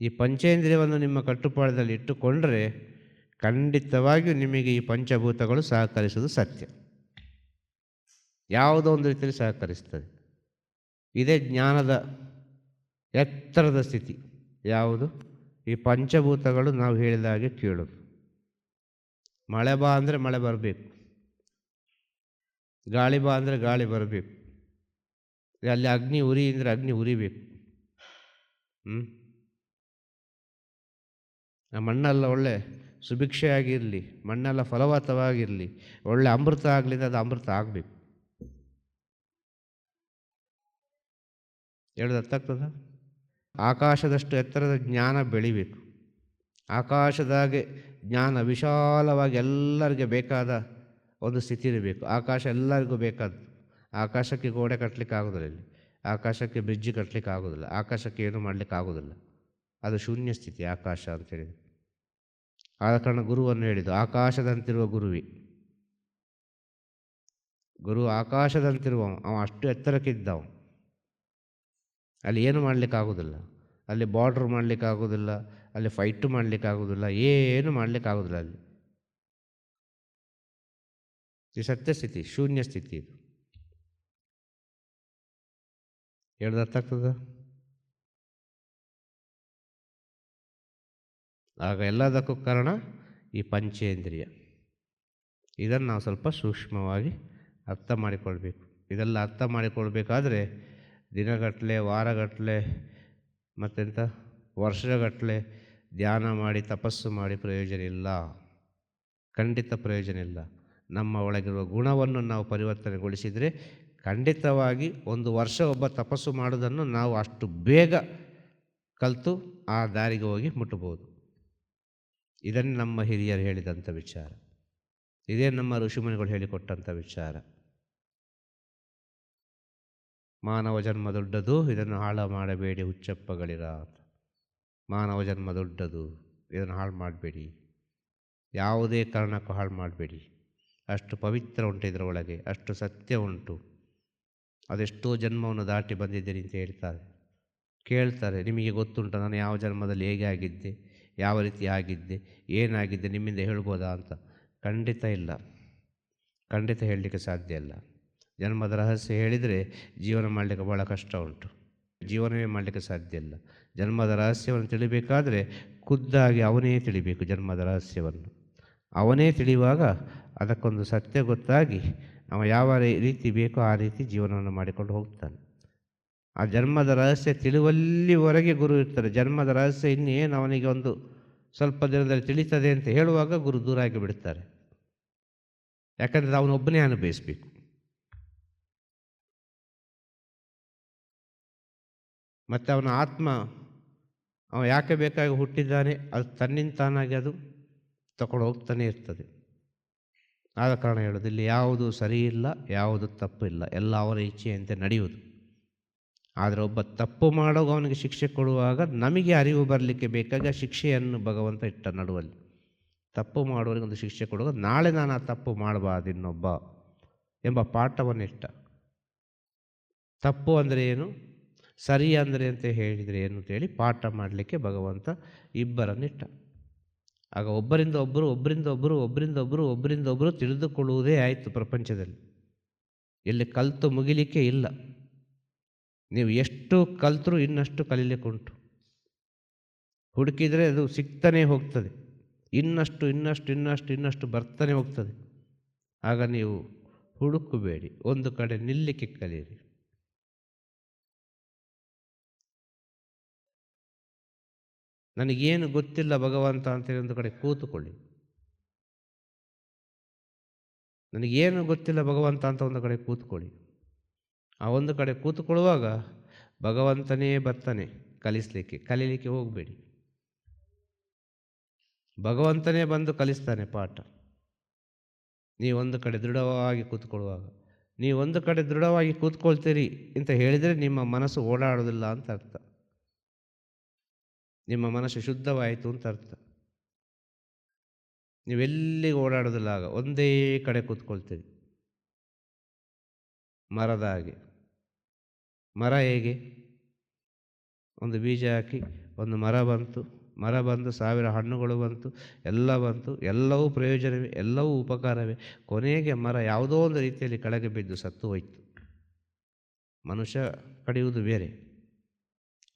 ಈ ಪಂಚೇಂದ್ರಿಯವನ್ನು ನಿಮ್ಮ ಕಟ್ಟುಪಾಡದಲ್ಲಿ ಇಟ್ಟುಕೊಂಡರೆ ಖಂಡಿತವಾಗಿಯೂ ನಿಮಗೆ ಈ ಪಂಚಭೂತಗಳು ಸಹಕರಿಸುವುದು ಸತ್ಯ. ಯಾವುದೋ ಒಂದು ರೀತಿಯಲ್ಲಿ ಸಹಕರಿಸ್ತದೆ. ಇದೇ ಜ್ಞಾನದ ಎತ್ತರದ ಸ್ಥಿತಿ. ಯಾವುದು? ಈ ಪಂಚಭೂತಗಳು ನಾವು ಹೇಳಿದ ಹಾಗೆ ಕೇಳೋದು. ಮಳೆ ಬಾ ಅಂದರೆ ಮಳೆ ಬರಬೇಕು, ಗಾಳಿ ಬಾ ಅಂದರೆ ಗಾಳಿ ಬರಬೇಕು, ಅಲ್ಲಿ ಅಗ್ನಿ ಉರಿ ಅಂದರೆ ಅಗ್ನಿ ಉರಿಬೇಕು. ಆ ಮಣ್ಣೆಲ್ಲ ಒಳ್ಳೆ ಸುಭಿಕ್ಷೆಯಾಗಿರಲಿ, ಮಣ್ಣೆಲ್ಲ ಫಲವತ್ತವಾಗಿರಲಿ, ಒಳ್ಳೆ ಅಮೃತ ಆಗಲಿ, ಅದು ಅಮೃತ ಆಗಬೇಕು. ಹೇಳೋದು ಅರ್ಥ ಆಗ್ತದ? ಆಕಾಶದಷ್ಟು ಎತ್ತರದ ಜ್ಞಾನ ಬೆಳಿಬೇಕು. ಆಕಾಶದಾಗೆ ಜ್ಞಾನ ವಿಶಾಲವಾಗಿ ಎಲ್ಲರಿಗೆ ಬೇಕಾದ ಒಂದು ಸ್ಥಿತಿ ಇರಬೇಕು. ಆಕಾಶ ಎಲ್ಲರಿಗೂ ಬೇಕಾದ್ದು. ಆಕಾಶಕ್ಕೆ ಗೋಡೆ ಕಟ್ಟಲಿಕ್ಕೆ ಆಗೋದಿಲ್ಲ, ಇಲ್ಲಿ ಆಕಾಶಕ್ಕೆ ಬ್ರಿಡ್ಜ್ ಕಟ್ಟಲಿಕ್ಕೆ ಆಗೋದಿಲ್ಲ, ಆಕಾಶಕ್ಕೆ ಏನು ಮಾಡಲಿಕ್ಕೆ ಆಗೋದಿಲ್ಲ. ಅದು ಶೂನ್ಯ ಸ್ಥಿತಿ ಆಕಾಶ ಅಂತೇಳಿದೆ. ಆದ ಕಾರಣ ಗುರುವನ್ನು ಹೇಳಿದ್ದು ಆಕಾಶದಂತಿರುವ ಗುರುವಿ. ಗುರು ಆಕಾಶದಂತಿರುವ ಅವ ಅಷ್ಟು ಎತ್ತರಕ್ಕಿದ್ದವ. ಅಲ್ಲಿ ಏನು ಮಾಡಲಿಕ್ಕಾಗೋದಿಲ್ಲ, ಅಲ್ಲಿ ಬಾರ್ಡ್ರ್ ಮಾಡಲಿಕ್ಕಾಗೋದಿಲ್ಲ, ಅಲ್ಲಿ ಫೈಟು ಮಾಡಲಿಕ್ಕಾಗೋದಿಲ್ಲ, ಏನು ಮಾಡಲಿಕ್ಕಾಗೋದಿಲ್ಲ. ಅಲ್ಲಿ ಈ ಸತ್ಯಸ್ಥಿತಿ, ಶೂನ್ಯ ಸ್ಥಿತಿ. ಇದು ಹೇಳೋದು ಅರ್ಥ ಆಗ್ತದ? ಆಗ ಎಲ್ಲದಕ್ಕೂ ಕಾರಣ ಈ ಪಂಚೇಂದ್ರಿಯ. ಇದನ್ನು ನಾವು ಸ್ವಲ್ಪ ಸೂಕ್ಷ್ಮವಾಗಿ ಅರ್ಥ ಮಾಡಿಕೊಳ್ಬೇಕು. ಇದೆಲ್ಲ ಅರ್ಥ ಮಾಡಿಕೊಳ್ಬೇಕಾದ್ರೆ ದಿನಗಟ್ಟಲೆ, ವಾರಗಟ್ಟಲೆ, ಮತ್ತೆಂಥ ವರ್ಷಗಟ್ಟಲೆ ಧ್ಯಾನ ಮಾಡಿ ತಪಸ್ಸು ಮಾಡಿ ಪ್ರಯೋಜನ ಇಲ್ಲ, ಖಂಡಿತ ಪ್ರಯೋಜನ ಇಲ್ಲ. ನಮ್ಮ ಒಳಗಿರುವ ಗುಣವನ್ನು ನಾವು ಪರಿವರ್ತನೆಗೊಳಿಸಿದರೆ ಖಂಡಿತವಾಗಿ 1 ವರ್ಷ ಒಬ್ಬ ತಪಸ್ಸು ಮಾಡೋದನ್ನು ನಾವು ಅಷ್ಟು ಬೇಗ ಕಲಿತು ಆ ದಾರಿಗೆ ಹೋಗಿ ಮುಟ್ಟಬಹುದು. ಇದನ್ನು ನಮ್ಮ ಹಿರಿಯರು ಹೇಳಿದಂಥ ವಿಚಾರ, ಇದೇ ನಮ್ಮ ಋಷಿಮುನಿಗಳು ಹೇಳಿಕೊಟ್ಟಂಥ ವಿಚಾರ. ಮಾನವ ಜನ್ಮ ದೊಡ್ಡದು, ಇದನ್ನು ಹಾಳು ಮಾಡಬೇಡಿ ಹುಚ್ಚಪ್ಪಗಳಿರ. ಮಾನವ ಜನ್ಮ ದೊಡ್ಡದು, ಇದನ್ನು ಹಾಳು ಮಾಡಬೇಡಿ, ಯಾವುದೇ ಕಾರಣಕ್ಕೂ ಹಾಳು ಮಾಡಬೇಡಿ. ಅಷ್ಟು ಪವಿತ್ರ ಉಂಟು ಇದರೊಳಗೆ, ಅಷ್ಟು ಸತ್ಯ ಉಂಟು. ಅದೆಷ್ಟೋ ಜನ್ಮವನ್ನು ದಾಟಿ ಬಂದಿದ್ದೀರಿ ಅಂತ ಹೇಳ್ತಾರೆ, ಕೇಳ್ತಾರೆ. ನಿಮಗೆ ಗೊತ್ತುಂಟ ನಾನು ಯಾವ ಜನ್ಮದಲ್ಲಿ ಹೇಗೆ ಆಗಿದ್ದೆ, ಯಾವ ರೀತಿ ಆಗಿದ್ದೆ, ಏನಾಗಿದ್ದೆ, ನಿಮ್ಮಿಂದ ಹೇಳ್ಬೋದಾ ಅಂತ? ಖಂಡಿತ ಇಲ್ಲ, ಖಂಡಿತ ಹೇಳಲಿಕ್ಕೆ ಸಾಧ್ಯ ಇಲ್ಲ. ಜನ್ಮದ ರಹಸ್ಯ ಹೇಳಿದರೆ ಜೀವನ ಮಾಡಲಿಕ್ಕೆ ಭಾಳ ಕಷ್ಟ ಉಂಟು, ಜೀವನವೇ ಮಾಡಲಿಕ್ಕೆ ಸಾಧ್ಯ ಇಲ್ಲ. ಜನ್ಮದ ರಹಸ್ಯವನ್ನು ತಿಳಿಬೇಕಾದರೆ ಖುದ್ದಾಗಿ ಅವನೇ ತಿಳಿಬೇಕು. ಜನ್ಮದ ರಹಸ್ಯವನ್ನು ಅವನೇ ತಿಳಿಯುವಾಗ ಅದಕ್ಕೊಂದು ಸತ್ಯ ಗೊತ್ತಾಗಿ ಅವ ಯಾವ ರೀತಿ ಬೇಕೋ ಆ ರೀತಿ ಜೀವನವನ್ನು ಮಾಡಿಕೊಂಡು ಹೋಗ್ತಾನೆ. ಆ ಜನ್ಮದ ರಹಸ್ಯ ತಿಳಿವಲ್ಲಿವರೆಗೆ ಗುರು ಇರ್ತಾರೆ. ಜನ್ಮದ ರಹಸ್ಯ ಇನ್ನೇನು ಅವನಿಗೆ ಒಂದು ಸ್ವಲ್ಪ ದಿನದಲ್ಲಿ ತಿಳಿತದೆ ಅಂತ ಹೇಳುವಾಗ ಗುರು ದೂರ ಆಗಿ ಬಿಡ್ತಾರೆ. ಯಾಕಂದರೆ ಅವನೊಬ್ಬನೇ ಅನುಭವಿಸಬೇಕು. ಮತ್ತು ಅವನ ಆತ್ಮ ಅವ ಯಾಕೆ ಬೇಕಾಗಿ ಹುಟ್ಟಿದ್ದಾನೆ ಅದು ತನ್ನಿಂದ ತಾನಾಗಿ ಅದು ತಗೊಂಡು ಹೋಗ್ತಾನೆ ಇರ್ತದೆ. ಆದ ಕಾರಣ ಹೇಳೋದು, ಇಲ್ಲಿ ಯಾವುದು ಸರಿ ಇಲ್ಲ, ಯಾವುದು ತಪ್ಪು ಇಲ್ಲ, ಎಲ್ಲ ಅವನ ಇಚ್ಛೆಯಂತೆ ನಡೆಯುವುದು. ಆದರೆ ಒಬ್ಬ ತಪ್ಪು ಮಾಡೋಗ ಅವನಿಗೆ ಶಿಕ್ಷೆ ಕೊಡುವಾಗ ನಮಗೆ ಅರಿವು ಬರಲಿಕ್ಕೆ ಬೇಕಾಗಿ ಆ ಶಿಕ್ಷೆಯನ್ನು ಭಗವಂತ ಇಟ್ಟ ನಡುವಲ್ಲಿ. ತಪ್ಪು ಮಾಡುವವರಿಗೆ ಒಂದು ಶಿಕ್ಷೆ ಕೊಡುವಾಗ ನಾಳೆ ನಾನು ಆ ತಪ್ಪು ಮಾಡಬಾರ್ದು ಇನ್ನೊಬ್ಬ ಎಂಬ ಪಾಠವನ್ನು ಇಟ್ಟ. ತಪ್ಪು ಅಂದರೆ ಏನು, ಸರಿ ಅಂದರೆ ಅಂತ ಹೇಳಿದರೆ ಏನು ಅಂತೇಳಿ ಪಾಠ ಮಾಡಲಿಕ್ಕೆ ಭಗವಂತ ಇಬ್ಬರನ್ನಿಟ್ಟ. ಆಗ ಒಬ್ಬರಿಂದ ಒಬ್ಬರು ಒಬ್ಬರಿಂದ ಒಬ್ಬರು ಒಬ್ಬರಿಂದ ಒಬ್ಬರು ಒಬ್ಬರಿಂದ ಒಬ್ಬರು ತಿಳಿದುಕೊಳ್ಳುವುದೇ ಆಯಿತು. ಪ್ರಪಂಚದಲ್ಲಿ ಎಲ್ಲಿ ಕಲಿತು ಮುಗಿಲಿಕ್ಕೆ ಇಲ್ಲ. ನೀವು ಎಷ್ಟು ಕಲಿತರೂ ಇನ್ನಷ್ಟು ಕಲೀಲಿಕ್ಕೆ ಉಂಟು. ಹುಡುಕಿದರೆ ಅದು ಸಿಗ್ತಾನೆ ಹೋಗ್ತದೆ, ಇನ್ನಷ್ಟು ಇನ್ನಷ್ಟು ಇನ್ನಷ್ಟು ಇನ್ನಷ್ಟು ಬರ್ತಾನೆ ಹೋಗ್ತದೆ. ಆಗ ನೀವು ಹುಡುಕಬೇಡಿ, ಒಂದು ಕಡೆ ನಿಲ್ಲಿಕ್ಕೆ ಕಲಿಯಿರಿ. ನನಗೇನು ಗೊತ್ತಿಲ್ಲ ಭಗವಂತ ಅಂತೇಳಿ ಒಂದು ಕಡೆ ಕೂತುಕೊಳ್ಳಿ. ನನಗೇನು ಗೊತ್ತಿಲ್ಲ ಭಗವಂತ ಅಂತ ಒಂದು ಕಡೆ ಕೂತ್ಕೊಳ್ಳಿ. ಆ ಒಂದು ಕಡೆ ಕೂತ್ಕೊಳ್ಳುವಾಗ ಭಗವಂತನೇ ಬರ್ತಾನೆ ಕಲಿಸಲಿಕ್ಕೆ. ಕಲೀಲಿಕ್ಕೆ ಹೋಗಬೇಡಿ, ಭಗವಂತನೇ ಬಂದು ಕಲಿಸ್ತಾನೆ ಪಾಠ. ನೀವೊಂದು ಕಡೆ ದೃಢವಾಗಿ ಕೂತ್ಕೊಳ್ಳುವಾಗ, ನೀವೊಂದು ಕಡೆ ದೃಢವಾಗಿ ಕೂತ್ಕೊಳ್ತೀರಿ ಅಂತ ಹೇಳಿದರೆ ನಿಮ್ಮ ಮನಸ್ಸು ಓಡಾಡೋದಿಲ್ಲ ಅಂತ ಅರ್ಥ. ನಿಮ್ಮ ಮನಸ್ಸು ಶುದ್ಧವಾಯಿತು ಅಂತ ಅರ್ಥ. ನೀವೆಲ್ಲಿಗೆ ಓಡಾಡೋದಿಲ್ಲ, ಆಗ ಒಂದೇ ಕಡೆ ಕೂತ್ಕೊಳ್ತೀರಿ. ಮರದ ಹಾಗೆ. ಮರ ಹೇಗೆ, ಒಂದು ಬೀಜ ಹಾಕಿ ಒಂದು ಮರ ಬಂತು, ಮರ ಬಂದು 1000 ಹಣ್ಣುಗಳು ಬಂತು, ಎಲ್ಲ ಬಂತು, ಎಲ್ಲವೂ ಪ್ರಯೋಜನವೇ, ಎಲ್ಲವೂ ಉಪಕಾರವೇ. ಕೊನೆಗೆ ಮರ ಯಾವುದೋ ಒಂದು ರೀತಿಯಲ್ಲಿ ಕೆಳಗೆ ಬಿದ್ದು ಸತ್ತು ಹೋಯಿತು. ಮನುಷ್ಯ ಕಡಿಯುವುದು ಬೇರೆ,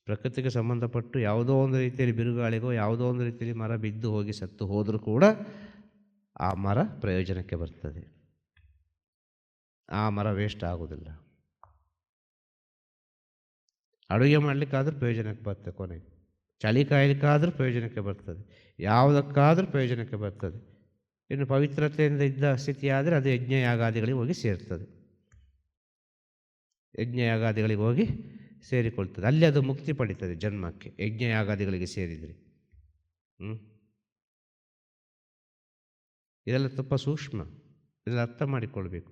ಪ್ರಕೃತಿಗೆ ಸಂಬಂಧಪಟ್ಟು ಯಾವುದೋ ಒಂದು ರೀತಿಯಲ್ಲಿ ಬಿರುಗಾಳಿಗೋ ಯಾವುದೋ ಒಂದು ರೀತಿಯಲ್ಲಿ ಮರ ಬಿದ್ದು ಹೋಗಿ ಸತ್ತು ಹೋದರೂ ಕೂಡ ಆ ಮರ ಪ್ರಯೋಜನಕ್ಕೆ ಬರ್ತದೆ. ಆ ಮರ ವೇಸ್ಟ್ ಆಗೋದಿಲ್ಲ. ಅಡುಗೆ ಮಾಡಲಿಕ್ಕಾದ್ರೂ ಪ್ರಯೋಜನಕ್ಕೆ ಬರ್ತದೆ, ಕೊನೆಗೆ ಚಳಿ ಕಾಯಲಿಕ್ಕಾದರೂ ಪ್ರಯೋಜನಕ್ಕೆ ಬರ್ತದೆ, ಯಾವುದಕ್ಕಾದರೂ ಪ್ರಯೋಜನಕ್ಕೆ ಬರ್ತದೆ. ಇನ್ನು ಪವಿತ್ರತೆಯಿಂದ ಇದ್ದ ಸ್ಥಿತಿ ಆದರೆ ಅದು ಯಜ್ಞ ಯಾಗಾದಿಗಳಿಗೆ ಹೋಗಿ ಸೇರ್ತದೆ. ಯಜ್ಞ ಯಾಗಾದಿಗಳಿಗೆ ಹೋಗಿ ಸೇರಿಕೊಳ್ತದೆ, ಅಲ್ಲಿ ಅದು ಮುಕ್ತಿ ಪಡೀತದೆ ಜನ್ಮಕ್ಕೆ, ಯಜ್ಞ ಯಾಗಾದಿಗಳಿಗೆ ಸೇರಿದರೆ. ಇದೆಲ್ಲ ತುಂಬ ಸೂಕ್ಷ್ಮ, ಇದೆಲ್ಲ ಅರ್ಥ ಮಾಡಿಕೊಳ್ಬೇಕು.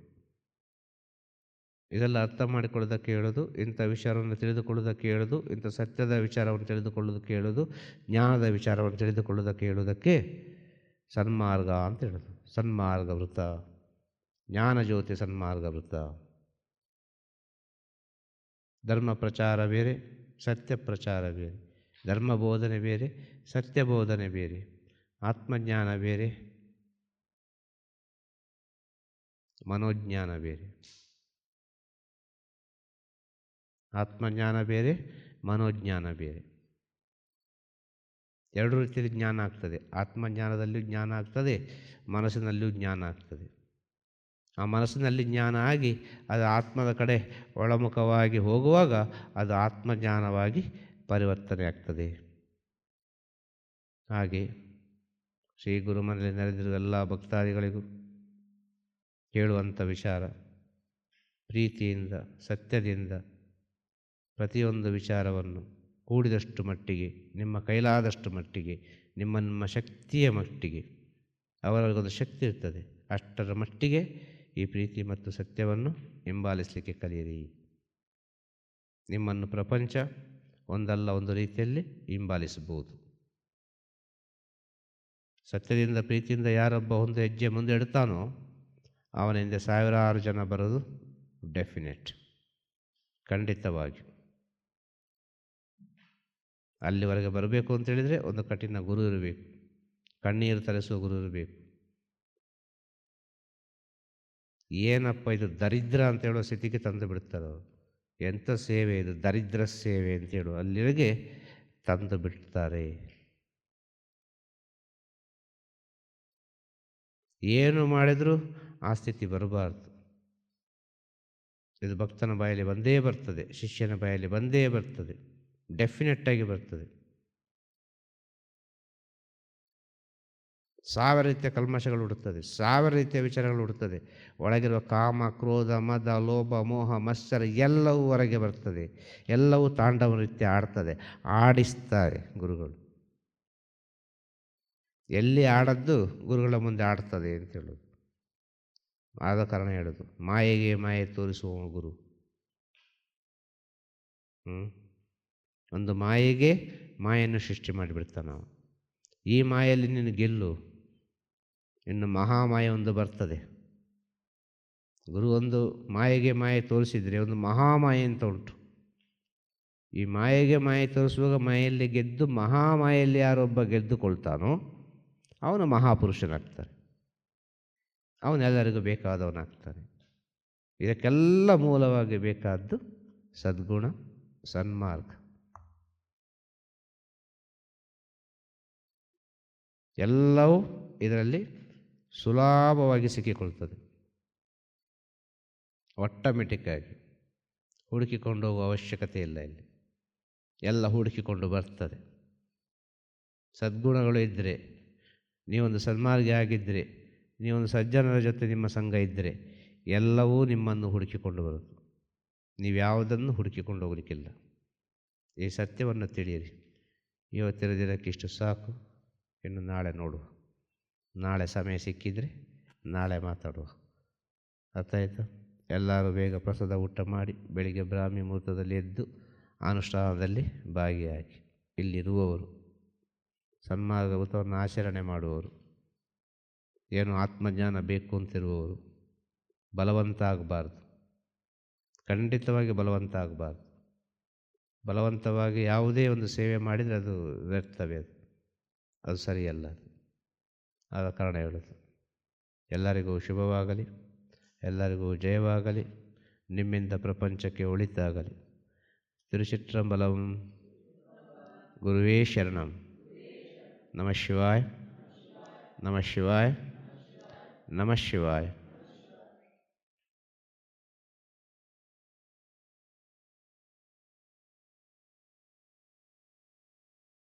ಇದೆಲ್ಲ ಅರ್ಥ ಮಾಡಿಕೊಳ್ಳೋದಕ್ಕೆ ಹೇಳೋದು, ಇಂಥ ವಿಚಾರವನ್ನು ತಿಳಿದುಕೊಳ್ಳೋದಕ್ಕೆ ಹೇಳೋದು, ಇಂಥ ಸತ್ಯದ ವಿಚಾರವನ್ನು ತಿಳಿದುಕೊಳ್ಳೋದಕ್ಕೆ ಹೇಳೋದು, ಜ್ಞಾನದ ವಿಚಾರವನ್ನು ತಿಳಿದುಕೊಳ್ಳೋದಕ್ಕೆ ಹೇಳೋದಕ್ಕೆ ಸನ್ಮಾರ್ಗ ಅಂತ ಹೇಳೋದು. ಸನ್ಮಾರ್ಗ ವೃತ್ತ, ಜ್ಞಾನಜ್ಯೋತಿ ಸನ್ಮಾರ್ಗ ವೃತ್ತ. ಧರ್ಮ ಪ್ರಚಾರ ಬೇರೆ, ಸತ್ಯ ಪ್ರಚಾರ ಬೇರೆ. ಧರ್ಮ ಬೋಧನೆ ಬೇರೆ, ಸತ್ಯ ಬೋಧನೆ ಬೇರೆ. ಆತ್ಮಜ್ಞಾನ ಬೇರೆ, ಮನೋಜ್ಞಾನ ಬೇರೆ. ಆತ್ಮಜ್ಞಾನ ಬೇರೆ, ಮನೋಜ್ಞಾನ ಬೇರೆ. ಎರಡು ರೀತಿಯಲ್ಲಿ ಜ್ಞಾನ ಆಗ್ತದೆ. ಆತ್ಮಜ್ಞಾನದಲ್ಲಿಯೂ ಜ್ಞಾನ ಆಗ್ತದೆ, ಮನಸ್ಸಿನಲ್ಲಿಯೂ ಜ್ಞಾನ ಆಗ್ತದೆ. ಆ ಮನಸ್ಸಿನಲ್ಲಿ ಜ್ಞಾನ ಆಗಿ ಅದು ಆತ್ಮದ ಕಡೆ ಒಳಮುಖವಾಗಿ ಹೋಗುವಾಗ ಅದು ಆತ್ಮಜ್ಞಾನವಾಗಿ ಪರಿವರ್ತನೆ ಆಗ್ತದೆ. ಹಾಗೆ ಶ್ರೀ ಗುರುಮನೆಯಲ್ಲಿ ನೆರೆದಿರುವ ಎಲ್ಲ ಭಕ್ತಾದಿಗಳಿಗೂ ಹೇಳುವಂಥ ವಿಚಾರ, ಪ್ರೀತಿಯಿಂದ ಸತ್ಯದಿಂದ ಪ್ರತಿಯೊಂದು ವಿಚಾರವನ್ನು ಕೂಡಿದಷ್ಟು ಮಟ್ಟಿಗೆ, ನಿಮ್ಮ ಕೈಲಾದಷ್ಟು ಮಟ್ಟಿಗೆ, ನಿಮ್ಮ ಶಕ್ತಿಯ ಮಟ್ಟಿಗೆ, ಅವರಿಗೊಂದು ಶಕ್ತಿ ಇರ್ತದೆ, ಅಷ್ಟರ ಮಟ್ಟಿಗೆ ಈ ಪ್ರೀತಿ ಮತ್ತು ಸತ್ಯವನ್ನು ಹಿಂಬಾಲಿಸಲಿಕ್ಕೆ ಕಲಿಯಿರಿ. ನಿಮ್ಮನ್ನು ಪ್ರಪಂಚ ಒಂದಲ್ಲ ಒಂದು ರೀತಿಯಲ್ಲಿ ಹಿಂಬಾಲಿಸಬಹುದು. ಸತ್ಯದಿಂದ ಪ್ರೀತಿಯಿಂದ ಯಾರೊಬ್ಬ ಒಂದು ಹೆಜ್ಜೆ ಮುಂದೆ ಇಡ್ತಾನೋ ಅವನ ಹಿಂದೆ 1000 ಜನ ಬರೋದು ಡೆಫಿನೆಟ್, ಖಂಡಿತವಾಗಿ. ಅಲ್ಲಿವರೆಗೆ ಬರಬೇಕು ಅಂತೇಳಿದರೆ ಒಂದು ಕಠಿಣ ಗುರು ಇರಬೇಕು, ಕಣ್ಣೀರು ತರಿಸುವ ಗುರು ಇರಬೇಕು. ಏನಪ್ಪ ಇದು ದರಿದ್ರ ಅಂತ ಹೇಳೋ ಸ್ಥಿತಿಗೆ ತಂದು ಬಿಡ್ತಾರೆ ಅವರು. ಎಂಥ ಸೇವೆ ಇದು, ದರಿದ್ರ ಸೇವೆ ಅಂತೇಳು ಅಲ್ಲಿವರೆಗೆ ತಂದು ಬಿಡ್ತಾರೆ. ಏನು ಮಾಡಿದರೂ ಆ ಸ್ಥಿತಿ ಬರಬಾರ್ದು. ಇದು ಭಕ್ತನ ಬಾಯಲ್ಲಿ ಬಂದೇ ಬರ್ತದೆ, ಶಿಷ್ಯನ ಬಾಯಲ್ಲಿ ಬಂದೇ ಬರ್ತದೆ, ಡೆಫಿನೆಟ್ಟಾಗಿ ಬರ್ತದೆ. ಸಾವಿರ ರೀತಿಯ ಕಲ್ಮಶಗಳು ಹುಡುತ್ತದೆ, ಸಾವಿರ ರೀತಿಯ ವಿಚಾರಗಳು ಹುಡುತ್ತದೆ. ಒಳಗಿರುವ ಕಾಮ, ಕ್ರೋಧ, ಮದ, ಲೋಭ, ಮೋಹ, ಮತ್ಸರ ಎಲ್ಲವೂ ಹೊರಗೆ ಬರ್ತದೆ. ಎಲ್ಲವೂ ತಾಂಡವ ನೃತ್ಯ ಆಡ್ತದೆ, ಆಡಿಸ್ತಾರೆ ಗುರುಗಳು. ಎಲ್ಲಿ ಆಡದ್ದು ಗುರುಗಳ ಮುಂದೆ ಆಡ್ತದೆ ಅಂತ ಹೇಳೋದು. ಆದ ಕಾರಣ ಹೇಳೋದು, ಮಾಯೆಗೆ ಮಾಯೆ ತೋರಿಸುವ ಗುರು. ಒಂದು ಮಾಯೆಗೆ ಮಾಯನ್ನು ಸೃಷ್ಟಿ ಮಾಡಿಬಿಡ್ತಾನೆ ನಾವು. ಈ ಮಾಯಲ್ಲಿ ನೀನು ಗೆಲ್ಲು, ಇನ್ನು ಮಹಾಮಾಯೆ ಒಂದು ಬರ್ತದೆ. ಗುರು ಒಂದು ಮಾಯೆಗೆ ಮಾಯೆ ತೋರಿಸಿದರೆ ಒಂದು ಮಹಾಮಾಯೆ ಅಂತ ಉಂಟು. ಈ ಮಾಯೆಗೆ ಮಾಯೆ ತೋರಿಸುವಾಗ ಮಾಯಲ್ಲಿ ಗೆದ್ದು ಮಹಾಮಾಯಲ್ಲಿ ಯಾರೊಬ್ಬ ಗೆದ್ದುಕೊಳ್ತಾನೋ ಅವನು ಮಹಾಪುರುಷನಾಗ್ತಾನೆ, ಅವನೆಲ್ಲರಿಗೂ ಬೇಕಾದವನಾಗ್ತಾನೆ. ಇದಕ್ಕೆಲ್ಲ ಮೂಲವಾಗಿ ಬೇಕಾದ್ದು ಸದ್ಗುಣ, ಸನ್ಮಾರ್ಗ. ಎಲ್ಲವೂ ಇದರಲ್ಲಿ ಸುಲಭವಾಗಿ ಸಿಕ್ಕಿಕೊಳ್ತದೆ. ಆಟೋಮೆಟಿಕ್ಕಾಗಿ ಹುಡುಕಿಕೊಂಡು ಹೋಗುವ ಅವಶ್ಯಕತೆ ಇಲ್ಲ. ಇಲ್ಲಿ ಎಲ್ಲ ಹುಡುಕಿಕೊಂಡು ಬರ್ತದೆ. ಸದ್ಗುಣಗಳು ಇದ್ದರೆ, ನೀವೊಂದು ಸನ್ಮಾರ್ಗಿ ಆಗಿದ್ದರೆ, ನೀವೊಂದು ಸಜ್ಜನರ ಜೊತೆ ನಿಮ್ಮ ಸಂಘ ಇದ್ದರೆ ಎಲ್ಲವೂ ನಿಮ್ಮನ್ನು ಹುಡುಕಿಕೊಂಡು ಬರುವುದು. ನೀವು ಯಾವುದನ್ನು ಹುಡುಕಿಕೊಂಡು ಹೋಗಲಿಕ್ಕಿಲ್ಲ. ಈ ಸತ್ಯವನ್ನು ತಿಳಿಯಿರಿ. ಇವತ್ತಿನ ದಿನಕ್ಕಿಷ್ಟು ಸಾಕು, ಇನ್ನು ನಾಳೆ ನೋಡುವ. ನಾಳೆ ಸಮಯ ಸಿಕ್ಕಿದರೆ ನಾಳೆ ಮಾತಾಡುವ. ಅರ್ಥ ಆಯಿತು? ಎಲ್ಲರೂ ಬೇಗ ಪ್ರಸಾದ ಊಟ ಮಾಡಿ ಬೆಳಿಗ್ಗೆ ಬ್ರಾಹ್ಮಿ ಮುಹೂರ್ತದಲ್ಲಿ ಎದ್ದು ಅನುಷ್ಠಾನದಲ್ಲಿ ಭಾಗಿಯಾಗಿ, ಇಲ್ಲಿರುವವರು ಸನ್ಮಾರ್ಗ ವ್ರತವನ್ನು ಆಚರಣೆ ಮಾಡುವವರು, ಏನು ಆತ್ಮಜ್ಞಾನ ಬೇಕು ಅಂತಿರುವವರು ಬಲವಂತ ಆಗಬಾರ್ದು. ಖಂಡಿತವಾಗಿ ಬಲವಂತ ಆಗಬಾರ್ದು. ಬಲವಂತವಾಗಿ ಯಾವುದೇ ಒಂದು ಸೇವೆ ಮಾಡಿದರೆ ಅದು ವ್ಯರ್ಥವೇ, ಅದು ಸರಿಯಲ್ಲ. ಆದ ಕಾರಣ ಹೇಳೋದು, ಎಲ್ಲರಿಗೂ ಶುಭವಾಗಲಿ, ಎಲ್ಲರಿಗೂ ಜಯವಾಗಲಿ, ನಿಮ್ಮಿಂದ ಪ್ರಪಂಚಕ್ಕೆ ಒಳಿತಾಗಲಿ. ತಿರುಚಿಟ್ರಂಬಲಂ. ಗುರುವೇ ಶರಣಂ. ನಮಃ ಶಿವಾಯ, ನಮಃ ಶಿವಾಯ, ನಮಃ ಶಿವಾಯ.